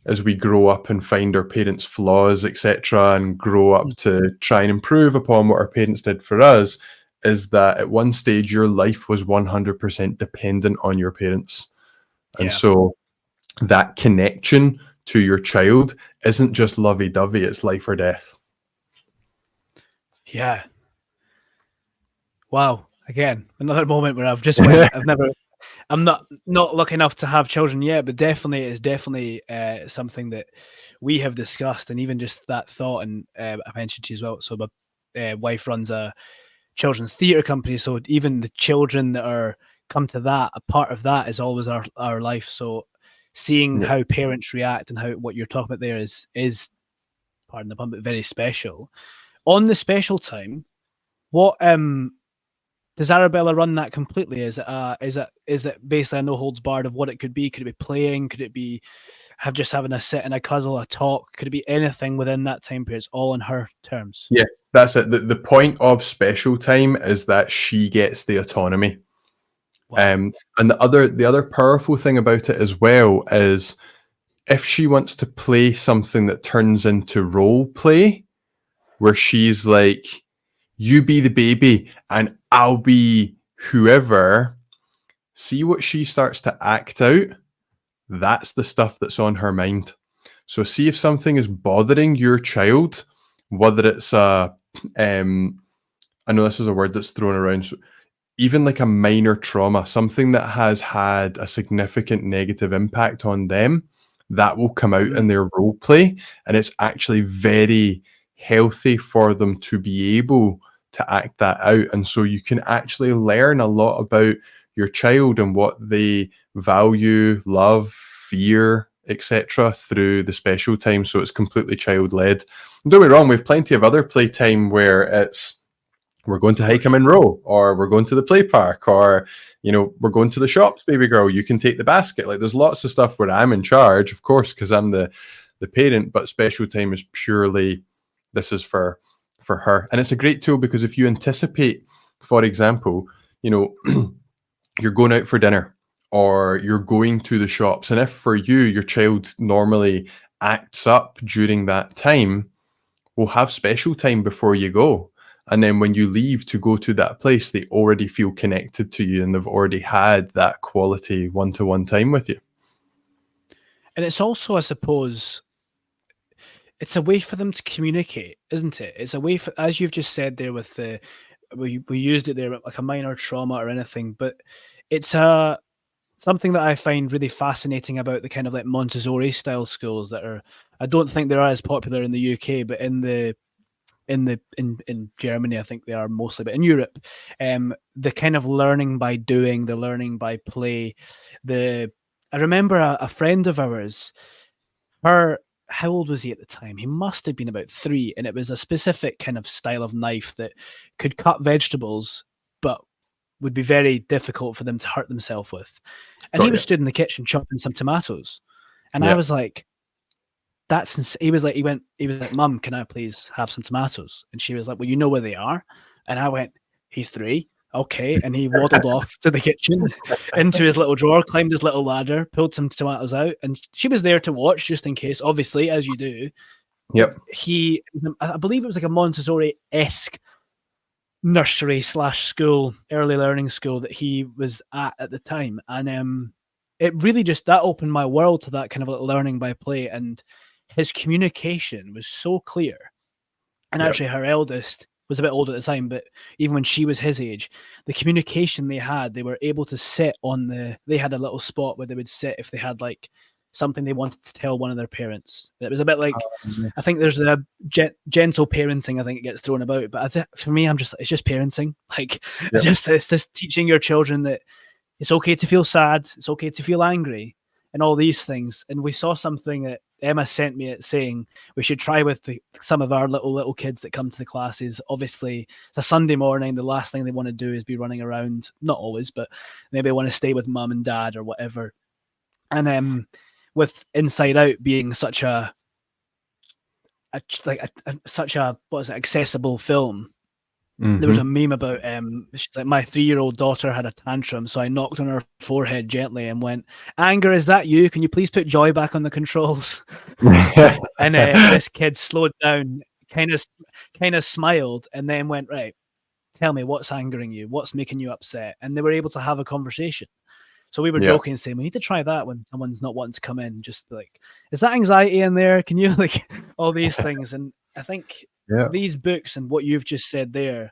as we grow up and find our parents' flaws, etc., and grow up to try and improve upon what our parents did for us, is that at one stage your life was 100% dependent on your parents. And so that connection to your child isn't just lovey-dovey, it's life or death. Yeah. Wow. Again, another moment where I've just went, I'm not lucky enough to have children yet, but it's definitely something that we have discussed, and even just that thought, and I mentioned to you as well. So my wife runs a children's theatre company, so even the children that come to that, a part of that is always our life. So seeing how parents react and what you're talking about there is pardon the pun, but very special. On the special time, what Does Arabella run that completely? Is it basically a no holds barred of what it could be? Could it be playing? Could it be just having a sit and a cuddle, a talk? Could it be anything within that time period? It's all on her terms. Yeah, that's it. The point of special time is that she gets the autonomy. Wow. And the other powerful thing about it as well is if she wants to play something that turns into role play, where she's like, you be the baby and I'll be whoever, see what she starts to act out. That's the stuff that's on her mind. So see if something is bothering your child, whether it's I know this is a word that's thrown around, so even like a minor trauma, something that has had a significant negative impact on them, that will come out in their role play. And it's actually very healthy for them to be able to act that out. And so you can actually learn a lot about your child and what they value, love, fear, etc. through the special time. So it's completely child-led. Don't get me wrong, we have plenty of other playtime where it's we're going to hike a Monroe, or we're going to the play park, or we're going to the shops, baby girl, you can take the basket. Like there's lots of stuff where I'm in charge, of course, because I'm the parent, but special time is purely this is for her. And it's a great tool because if you anticipate, for example, you're going out for dinner or you're going to the shops, and if for you your child normally acts up during that time, we'll have special time before you go. And then when you leave to go to that place, they already feel connected to you and they've already had that quality one-to-one time with you. And it's also, I suppose, it's a way for them to communicate, isn't it? It's a way for, as you've just said there with we used it there like a minor trauma or anything, but it's something that I find really fascinating about the kind of like Montessori style schools that are, I don't think they're as popular in the UK, but in Germany, I think they are mostly, but in Europe, the kind of learning by doing, the learning by play, I remember a friend of ours, how old was he at the time? He must have been about 3, and it was a specific kind of style of knife that could cut vegetables, but would be very difficult for them to hurt themselves with. And he was stood in the kitchen chopping some tomatoes, and I was like, he was like, Mum, can I please have some tomatoes? And she was like, well, you know where they are? And I went, he's 3. Okay. And he waddled off to the kitchen into his little drawer, climbed his little ladder, pulled some tomatoes out. And she was there to watch just in case, obviously, as you do. Yep. I believe it was like a Montessori-esque nursery / school, early learning school that he was at the time. And it really just, that opened my world to that kind of like learning by play. And his communication was so clear. And actually her eldest was a bit older at the time, but even when she was his age, the communication they were able to sit they had a little spot where they would sit if they had like something they wanted to tell one of their parents. It was a bit like, I think there's a gentle parenting, I think it gets thrown about, but for me, it's just parenting. Like, it's this teaching your children that it's okay to feel sad, it's okay to feel angry, and all these things. And we saw something that Emma sent me saying we should try with some of our little kids that come to the classes. Obviously, it's a Sunday morning. The last thing they want to do is be running around. Not always, but maybe they want to stay with mum and dad or whatever. And with Inside Out being such a accessible film. Mm-hmm. There was a meme about she's like, my 3-year-old daughter had a tantrum, so I knocked on her forehead gently and went, "Anger, is that you? Can you please put joy back on the controls?" And this kid slowed down, kind of smiled, and then went, "Right, tell me what's angering you, what's making you upset," and they were able to have a conversation. So we were joking, saying we need to try that when someone's not wanting to come in. Just like, is that anxiety in there? Can you like all these things? And I think these books and what you've just said there,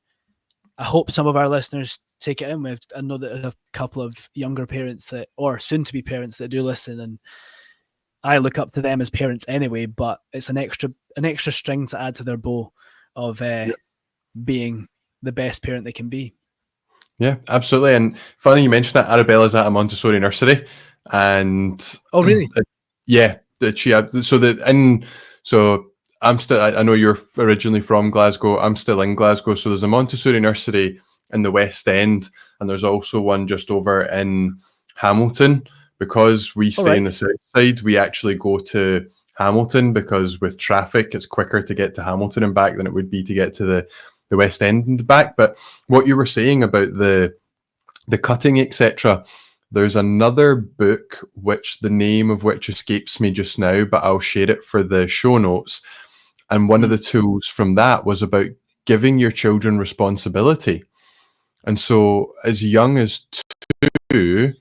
I hope some of our listeners take it in with. I know that there's a couple of younger parents or soon-to-be parents that do listen, and I look up to them as parents anyway. But it's an extra string to add to their bow of being the best parent they can be. Yeah, absolutely. And funny you mentioned that Arabella's at a Montessori nursery, and oh really? So I'm still. I know you're originally from Glasgow. I'm still in Glasgow. So there's a Montessori nursery in the West End, and there's also one just over in Hamilton. Because we stay in the south side, we actually go to Hamilton because with traffic, it's quicker to get to Hamilton and back than it would be to get to the West End and back. But what you were saying about the cutting, etc., there's another book which the name of which escapes me just now, but I'll share it for the show notes. And one of the tools from that was about giving your children responsibility. And so as young as 2,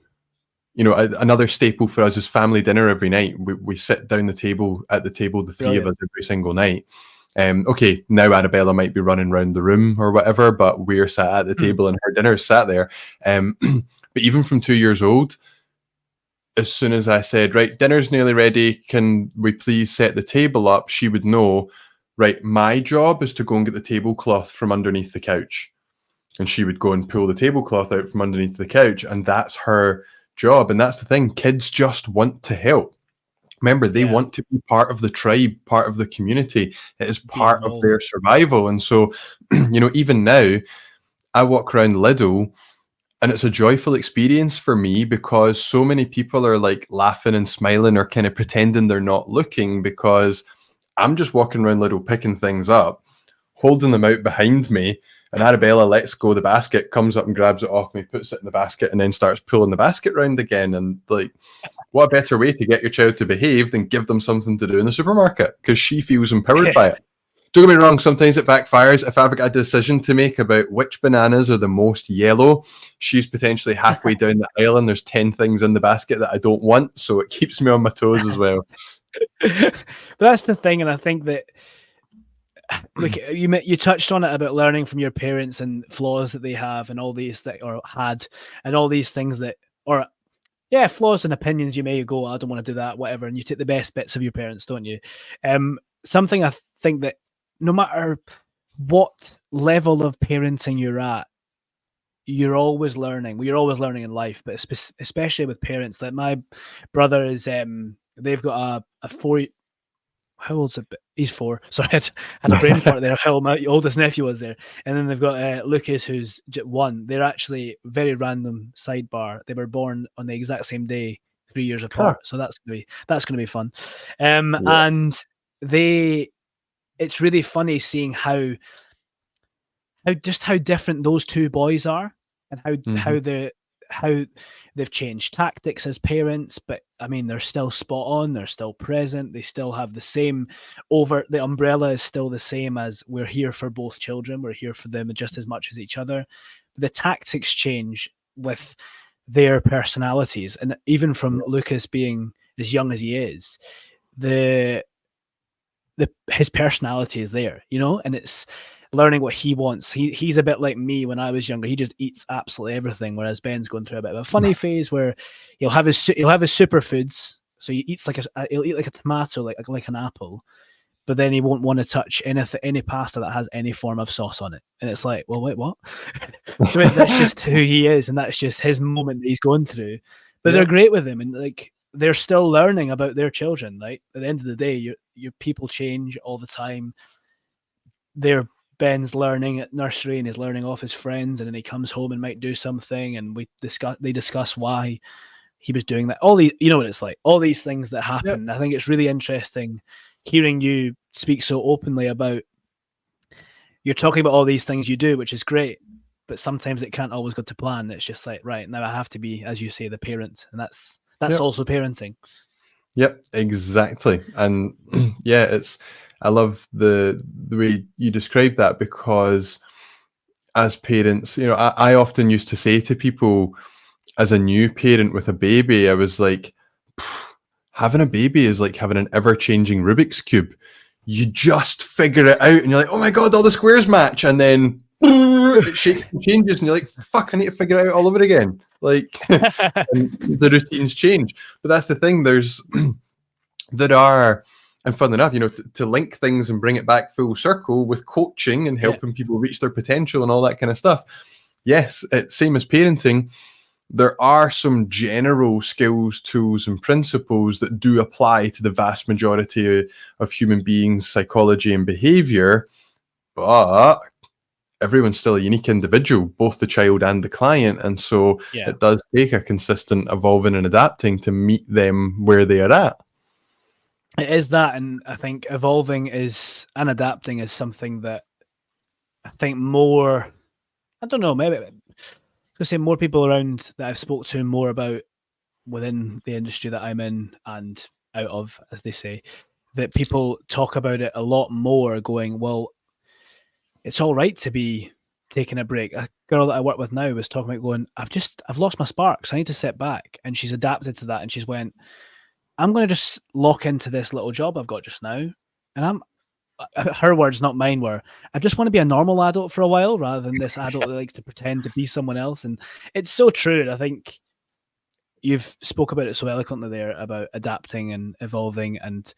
you know, another staple for us is family dinner every night. We sit down the table, the three of us every single night. Okay, now Arabella might be running around the room or whatever, but we're sat at the table and her dinner is sat there. But even from 2 years old, as soon as I said, right, dinner's nearly ready, can we please set the table up? She would know, right, my job is to go and get the tablecloth from underneath the couch. And she would go and pull the tablecloth out from underneath the couch, and that's her job. And that's the thing, kids just want to help. Remember, they want to be part of the tribe, part of the community. It is part of their survival. And so, you know, even now, I walk around Lidl and it's a joyful experience for me because so many people are like laughing and smiling or kind of pretending they're not looking, because I'm just walking around Lidl picking things up, holding them out behind me, and Arabella lets go of the basket, comes up and grabs it off me, puts it in the basket, and then starts pulling the basket round again. And like, what a better way to get your child to behave than give them something to do in the supermarket, because she feels empowered by it. Don't get me wrong, sometimes it backfires. If I've got a decision to make about which bananas are the most yellow, she's potentially halfway down the aisle and there's 10 things in the basket that I don't want, so it keeps me on my toes as well. But that's the thing, and I think that, like, you touched on it about learning from your parents and flaws that they have and all these that or had and all these things that, or flaws and opinions. You may go, I don't want to do that, whatever, and you take the best bits of your parents, don't you? Something I think that no matter what level of parenting you're at, you're always learning. Well, you're always learning in life, but especially with parents. Like my brother is, they've got a 4. How old's it? He's 4. Sorry, I had a brain fart there. How my oldest nephew was there. And then they've got Lucas, who's 1. They're actually, very random sidebar, they were born on the exact same day, 3 years apart. So that's gonna be fun. And it's really funny seeing how different those 2 boys are, and how they've changed tactics as parents, but I mean, they're still spot on, they're still present, they still have the same the umbrella is still the same as we're here for both children, we're here for them just as much as each other. The tactics change with their personalities, and even from Lucas being as young as he is, his personality is there, you know, and it's learning what he wants. He's a bit like me when I was younger. He just eats absolutely everything, whereas Ben's going through a bit of a funny phase where he'll have his superfoods. So he eats he'll eat like a tomato, like an apple, but then he won't want to touch any pasta that has any form of sauce on it. And it's like, well, wait, what? So that's just who he is, and that's just his moment that he's going through. But they're great with him, and like, they're still learning about their children. Like, at the end of the day, your people change all the time. Ben's learning at nursery and he's learning off his friends, and then he comes home and might do something, and they discuss why he was doing that. All these, you know what it's like, all these things that happen. I think it's really interesting hearing you speak so openly about, you're talking about all these things you do, which is great, but sometimes it can't always go to plan. It's just like, right, now I have to be, as you say, the parent, and that's also parenting. Yep, exactly. And I love the way you describe that, because as parents, you know, I often used to say to people, as a new parent with a baby, I was like, having a baby is like having an ever-changing Rubik's Cube. You just figure it out and you're like, oh my God, all the squares match. And then it shakes and changes and you're like, fuck, I need to figure it out all over again. Like, and the routines change. But that's the thing, and fun enough, you know, to link things and bring it back full circle with coaching and helping people reach their potential and all that kind of stuff. Yes, it's same as parenting. There are some general skills, tools, and principles that do apply to the vast majority of human beings' psychology and behavior, but everyone's still a unique individual, both the child and the client. And so Yeah. it does take a consistent evolving and adapting to meet them where they are at. It is that, and I think evolving is and adapting is something that I think more. I don't know. Maybe I was gonna say more people around that I've spoke to more about within the industry that I'm in and out of, as they say, that people talk about it a lot more. Going, well, it's all right to be taking a break. A girl that I work with now was talking about going, I've lost my sparks. I need to sit back, and she's adapted to that, and she's went, I'm going to just lock into this little job I've got just now. And her words, not mine, were, I just want to be a normal adult for a while rather than this adult that likes to pretend to be someone else. And it's so true. And I think you've spoke about it so eloquently there about adapting and evolving and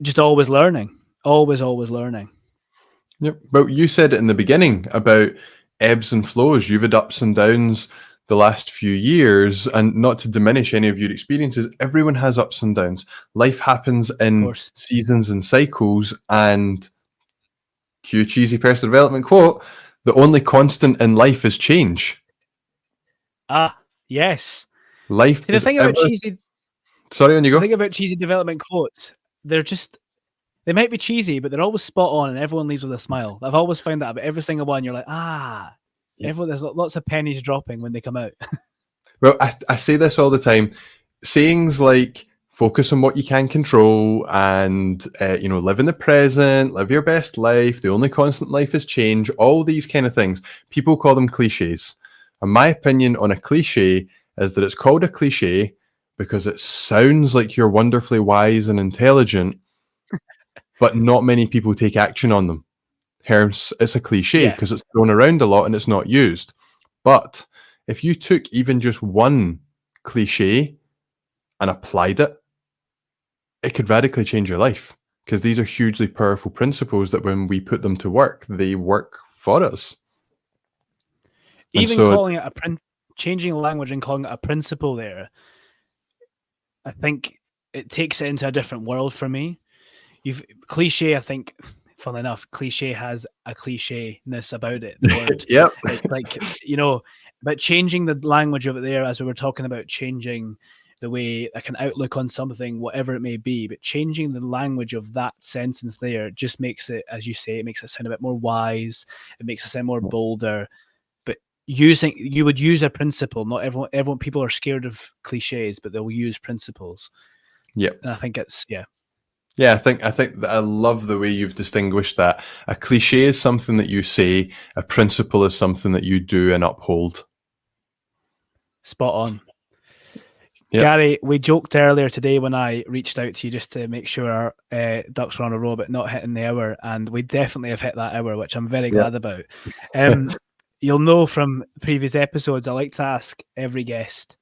just always learning, always learning. Yep. Well, you said it in the beginning about ebbs and flows. You've had ups and downs the last few years, and not to diminish any of your experiences, everyone has ups and downs. Life happens in seasons and cycles, and cue cheesy personal development quote, the only constant in life is change. Ah, yes. Life See, the is thing about cheesy. Sorry, on you go. The thing about cheesy development quotes, they might be cheesy, but they're always spot on, and everyone leaves with a smile. I've always found that about every single one. You're like, there's lots of pennies dropping when they come out. Well, I say this all the time. Sayings like focus on what you can control and, live in the present, live your best life, the only constant in life is change, all these kind of things. People call them cliches. And my opinion on a cliche is that it's called a cliche because it sounds like you're wonderfully wise and intelligent, but not many people take action on them. Hence, it's a cliche because it's thrown around a lot and it's not used. But if you took even just one cliche and applied it, it could radically change your life because these are hugely powerful principles that when we put them to work, they work for us. Even calling it changing language and calling it a principle there, I think it takes it into a different world for me. Cliche, I think, funnily enough, cliche has a cliche-ness about it. The word, yep. But changing the language of it there, as we were talking about changing the way like an outlook on something, whatever it may be, but changing the language of that sentence there just makes it, as you say, it makes it sound a bit more wise. It makes it sound more bolder. But you would use a principle. Not everyone, people are scared of cliches, but they'll use principles. Yeah, and I think it's Yeah, I think that I love the way you've distinguished that. A cliche is something that you say, a principle is something that you do and uphold. Spot on. Yep. Gary, we joked earlier today when I reached out to you just to make sure our ducks were on a roll but not hitting the hour, and we definitely have hit that hour, which I'm very glad about. You'll know from previous episodes, I like to ask every guest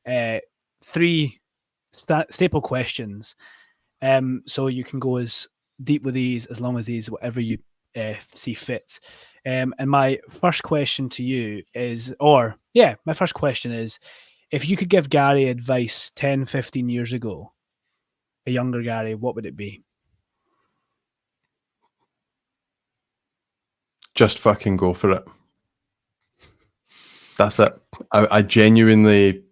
3 staple questions. So you can go as deep with these, as long as these, whatever you see fit. And my first question to you is, if you could give Gary advice 10, 15 years ago, a younger Gary, what would it be? Just fucking go for it. That's it. I genuinely,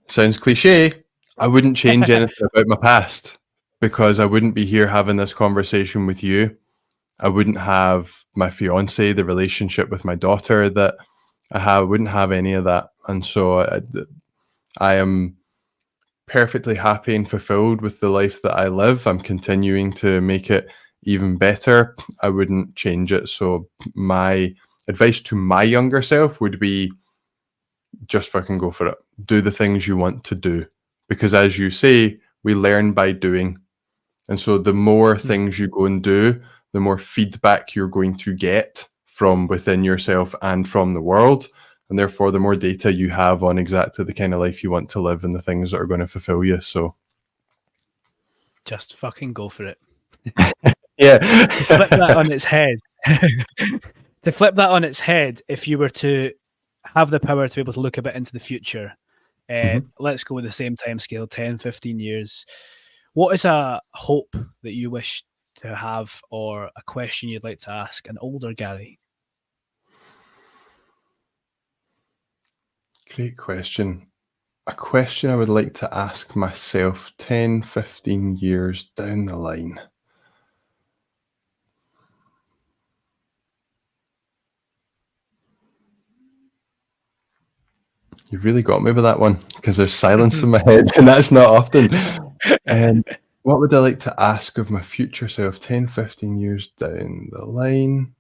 sounds cliche, I wouldn't change anything about my past because I wouldn't be here having this conversation with you. I wouldn't have my fiance, the relationship with my daughter that I have, wouldn't have any of that. And so I am perfectly happy and fulfilled with the life that I live. I'm continuing to make it even better. I wouldn't change it. So my advice to my younger self would be just fucking go for it. Do the things you want to do. Because as you say, we learn by doing. And so the more things you go and do, the more feedback you're going to get from within yourself and from the world. And therefore, the more data you have on exactly the kind of life you want to live and the things that are going to fulfill you. So just fucking go for it. Yeah. To flip that on its head, if you were to have the power to be able to look a bit into the future, let's go with the same time scale, 10, 15 years. What is a hope that you wish to have, or a question you'd like to ask an older Gary? Great question. A question I would like to ask myself 10, 15 years down the line. You've really got me with that one, because there's silence in my head, and that's not often. What would I like to ask of my future self 10, 15 years down the line?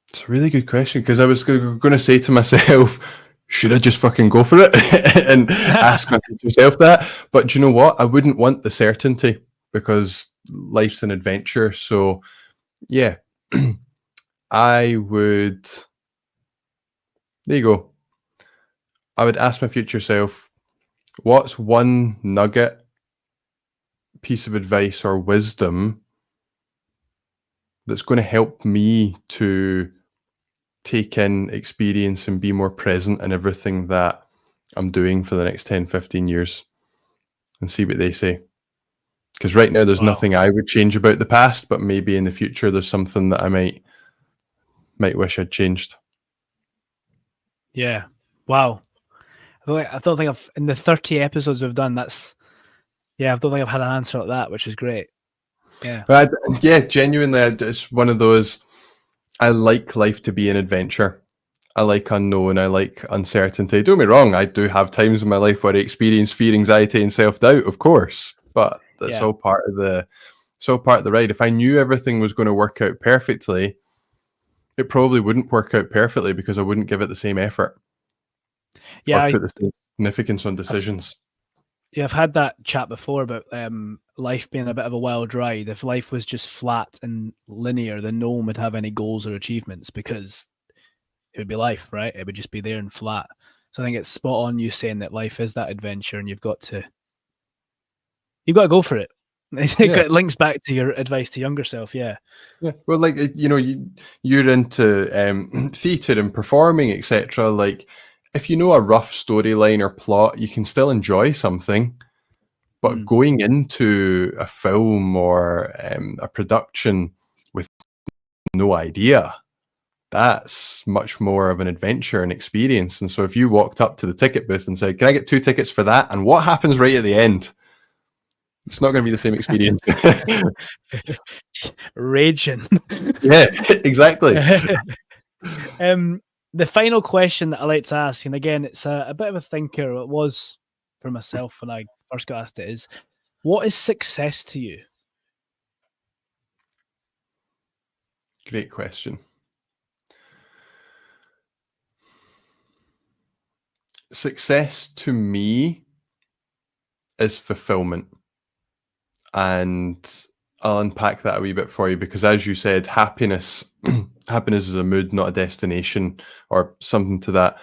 It's a really good question, because I was going to say to myself, should I just fucking go for it and ask my future self that? But do you know what? I wouldn't want the certainty, because life's an adventure. So, yeah, I would. There you go. I would ask my future self, what's one nugget, piece of advice, or wisdom that's going to help me to take in experience and be more present in everything that I'm doing for the next 10, 15 years, and see what they say. Because right now there's nothing I would change about the past, but maybe in the future there's something that I might wish I'd changed. Yeah. Wow. I don't think I've, in the 30 episodes we've done, I don't think I've had an answer like that, which is great. Yeah. But yeah, genuinely, it's one of those, I like life to be an adventure. I like unknown. I like uncertainty. Don't get me wrong, I do have times in my life where I experience fear, anxiety, and self-doubt, of course. But that's all part of the ride. If I knew everything was going to work out perfectly, it probably wouldn't work out perfectly, because I wouldn't give it the same effort. Yeah. Or put the same significance on decisions. I've had that chat before about life being a bit of a wild ride. If life was just flat and linear, then no one would have any goals or achievements, because it would be life, right? It would just be there and flat. So I think it's spot on you saying that life is that adventure, and you've got to go for it. It links back to your advice to younger self. Yeah. Yeah. Well, like, you're into theatre and performing, etc. Like, if you know a rough storyline or plot, you can still enjoy something. But going into a film or a production with no idea, that's much more of an adventure and experience. And so if you walked up to the ticket booth and said, "Can I get 2 tickets for that?" and what happens right at the end, it's not going to be the same experience. Raging. Yeah, exactly. The final question that I like to ask, and again, it's a bit of a thinker. It was for myself when I first got asked it, is, what is success to you? Great question. Success to me is fulfillment. And I'll unpack that a wee bit for you, because as you said, happiness is a mood, not a destination, or something to that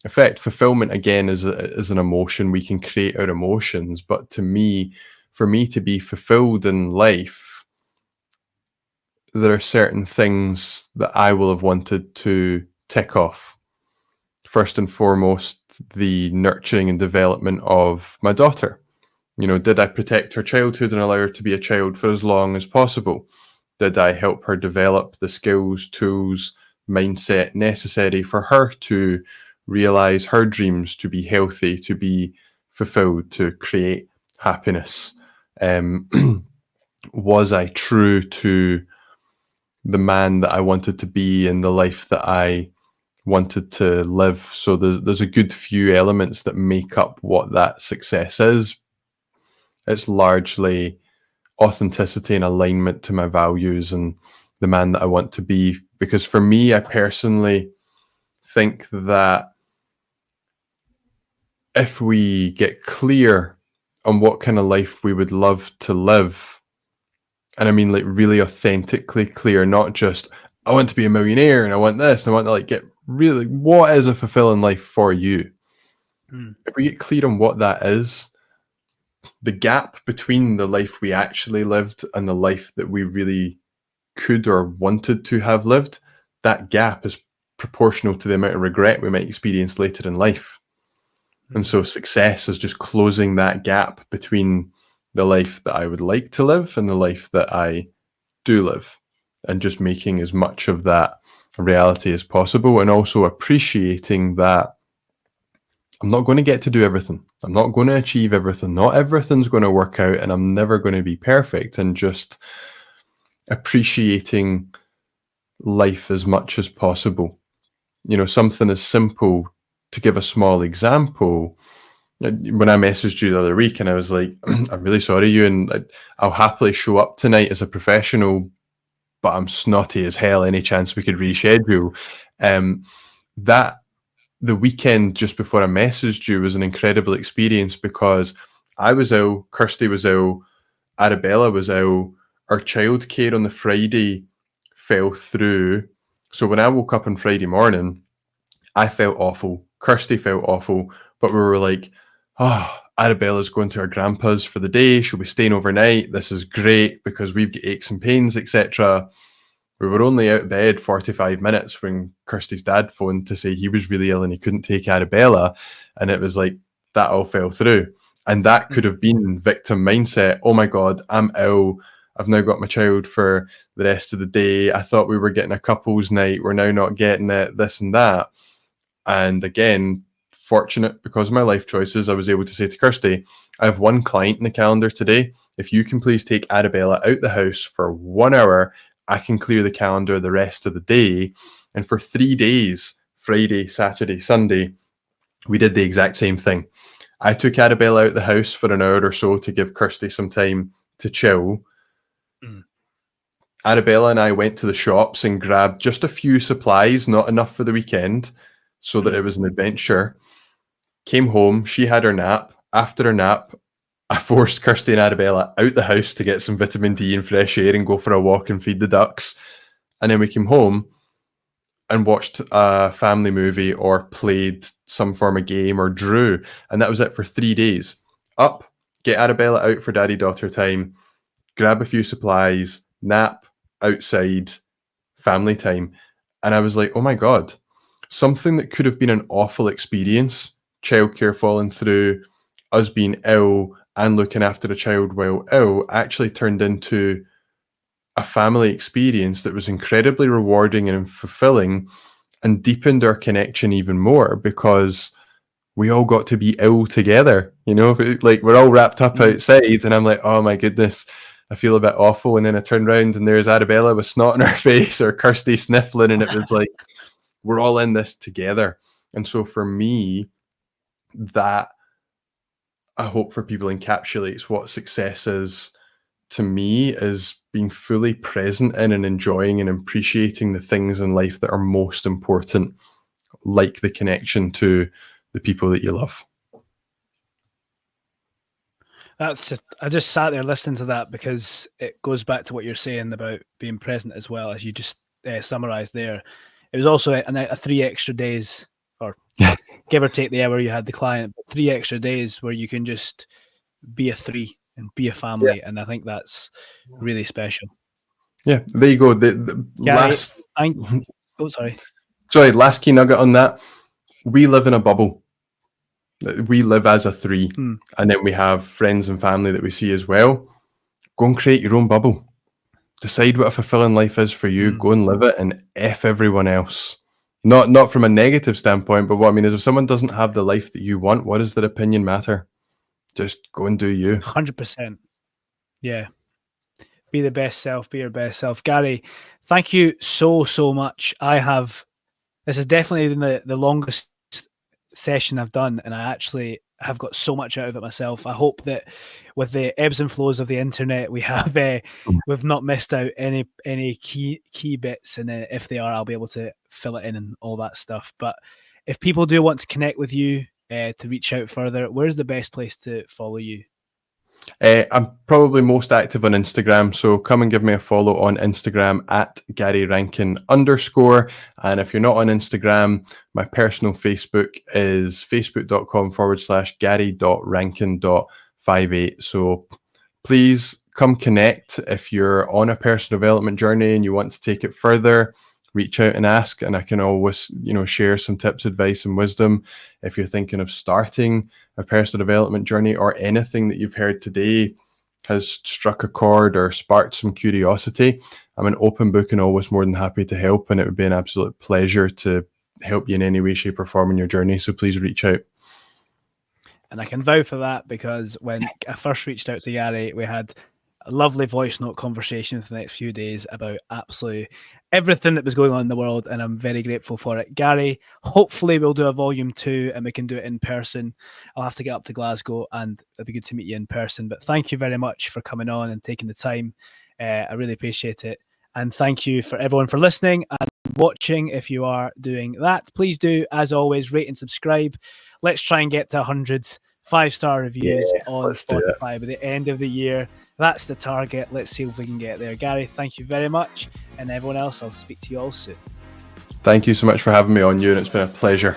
effect. Fulfillment, again, is an emotion. We can create our emotions. But to me, for me to be fulfilled in life, there are certain things that I will have wanted to tick off. First and foremost, the nurturing and development of my daughter. Did I protect her childhood and allow her to be a child for as long as possible? Did I help her develop the skills, tools, mindset necessary for her to realize her dreams, to be healthy, to be fulfilled, to create happiness? Was I true to the man that I wanted to be and the life that I wanted to live? So there's a good few elements that make up what that success is. It's largely authenticity and alignment to my values and the man that I want to be. Because for me, I personally think that if we get clear on what kind of life we would love to live, and I mean like really authentically clear, not just, I want to be a millionaire and I want this and I want to get really, what is a fulfilling life for you? If we get clear on what that is, the gap between the life we actually lived and the life that we really could or wanted to have lived, that gap is proportional to the amount of regret we might experience later in life. And so success is just closing that gap between the life that I would like to live and the life that I do live, and just making as much of that a reality as possible, and also appreciating that I'm not going to get to do everything. I'm not going to achieve everything. Not everything's going to work out, and I'm never going to be perfect, and just appreciating life as much as possible. You know, something as simple, to give a small example, when I messaged you the other week and I was like, I'm really sorry, Euan, I'll happily show up tonight as a professional, but I'm snotty as hell. Any chance we could reschedule? That the weekend just before I messaged you was an incredible experience, because I was ill, Kirsty was ill, Arabella was ill, our childcare on the Friday fell through. So when I woke up on Friday morning, I felt awful. Kirsty felt awful, but we were like, oh, Arabella's going to her grandpa's for the day. She'll be staying overnight. This is great because we've got aches and pains, etc. We were only out of bed 45 minutes when Kirsty's dad phoned to say he was really ill and he couldn't take Arabella. And it was like, that all fell through. And that could have been victim mindset. Oh my God, I'm ill. I've now got my child for the rest of the day. I thought we were getting a couples night. We're now not getting it, this and that. And again, fortunate because of my life choices, I was able to say to Kirsty, I have one client in the calendar today. If you can please take Arabella out the house for 1 hour, I can clear the calendar the rest of the day. And for 3 days, Friday, Saturday, Sunday, we did the exact same thing. I took Arabella out the house for an hour or so to give Kirsty some time to chill. Arabella and I went to the shops and grabbed just a few supplies, not enough for the weekend, so that it was an adventure. Came home, she had her nap. After her nap, I forced Kirsty and Arabella out the house to get some vitamin D and fresh air and go for a walk and feed the ducks. And then we came home and watched a family movie or played some form of game or drew. And that was it for 3 days. Up, get Arabella out for daddy-daughter time, grab a few supplies, nap, outside, family time. And I was like, oh my God, something that could have been an awful experience, childcare falling through, us being ill and looking after a child while ill, actually turned into a family experience that was incredibly rewarding and fulfilling, and deepened our connection even more because we all got to be ill together. You know, like we're all wrapped up outside, and I'm like, oh my goodness, I feel a bit awful. And then I turn around and there's Arabella with snot in her face or Kirsty sniffling, and it was like, we're all in this together. And so for me, that I hope for people encapsulates what success is to me, is being fully present in and enjoying and appreciating the things in life that are most important, like the connection to the people that you love. That's just, I just sat there listening to that because it goes back to what you're saying about being present as well, as you just summarized there. It was also a 3 extra days, or give or take the hour you had the client, but 3 extra days where you can just be a three and be a family. Yeah. And I think that's really special. Yeah, there you go. The Gary, last... Sorry, last key nugget on that. We live in a bubble. We live as a three, and then we have friends and family that we see as well. Go and create your own bubble. Decide what a fulfilling life is for you. Go and live it, and F everyone else. Not from a negative standpoint, but what I mean is, if someone doesn't have the life that you want, what does their opinion matter? Just go and do you. 100%. Yeah. Be the best self. Be your best self. Gary, thank you so much. This is definitely the longest session I've done, and I actually have got so much out of it myself. I hope that with the ebbs and flows of the internet, we've not missed out any key bits, and if they are, I'll be able to fill it in and all that stuff. But if people do want to connect with you, to reach out further, where's the best place to follow you? I'm probably most active on Instagram, so come and give me a follow on Instagram at Gary Rankin _. And if you're not on Instagram, my personal Facebook is facebook.com/Gary.Rankin.58. So please come connect. If you're on a personal development journey and you want to take it further, reach out and ask, and I can always, share some tips, advice, and wisdom. If you're thinking of starting a personal development journey, or anything that you've heard today has struck a chord or sparked some curiosity, I'm an open book and always more than happy to help. And it would be an absolute pleasure to help you in any way, shape, or form in your journey. So please reach out. And I can vouch for that, because when I first reached out to Gary, we had a lovely voice note conversation for the next few days about absolutely everything that was going on in the world, and I'm very grateful for it. Gary, hopefully we'll do a volume 2 and we can do it in person. I'll have to get up to Glasgow, and it'll be good to meet you in person. But thank you very much for coming on and taking the time. I really appreciate it. And thank you for everyone for listening and watching. If you are doing that, please do, as always, rate and subscribe. Let's try and get to 100 5-star reviews on Spotify by the end of the year. That's the target. Let's see if we can get there. Gary, thank you very much. And everyone else, I'll speak to you all soon. Thank you so much for having me on, Euan. It's been a pleasure.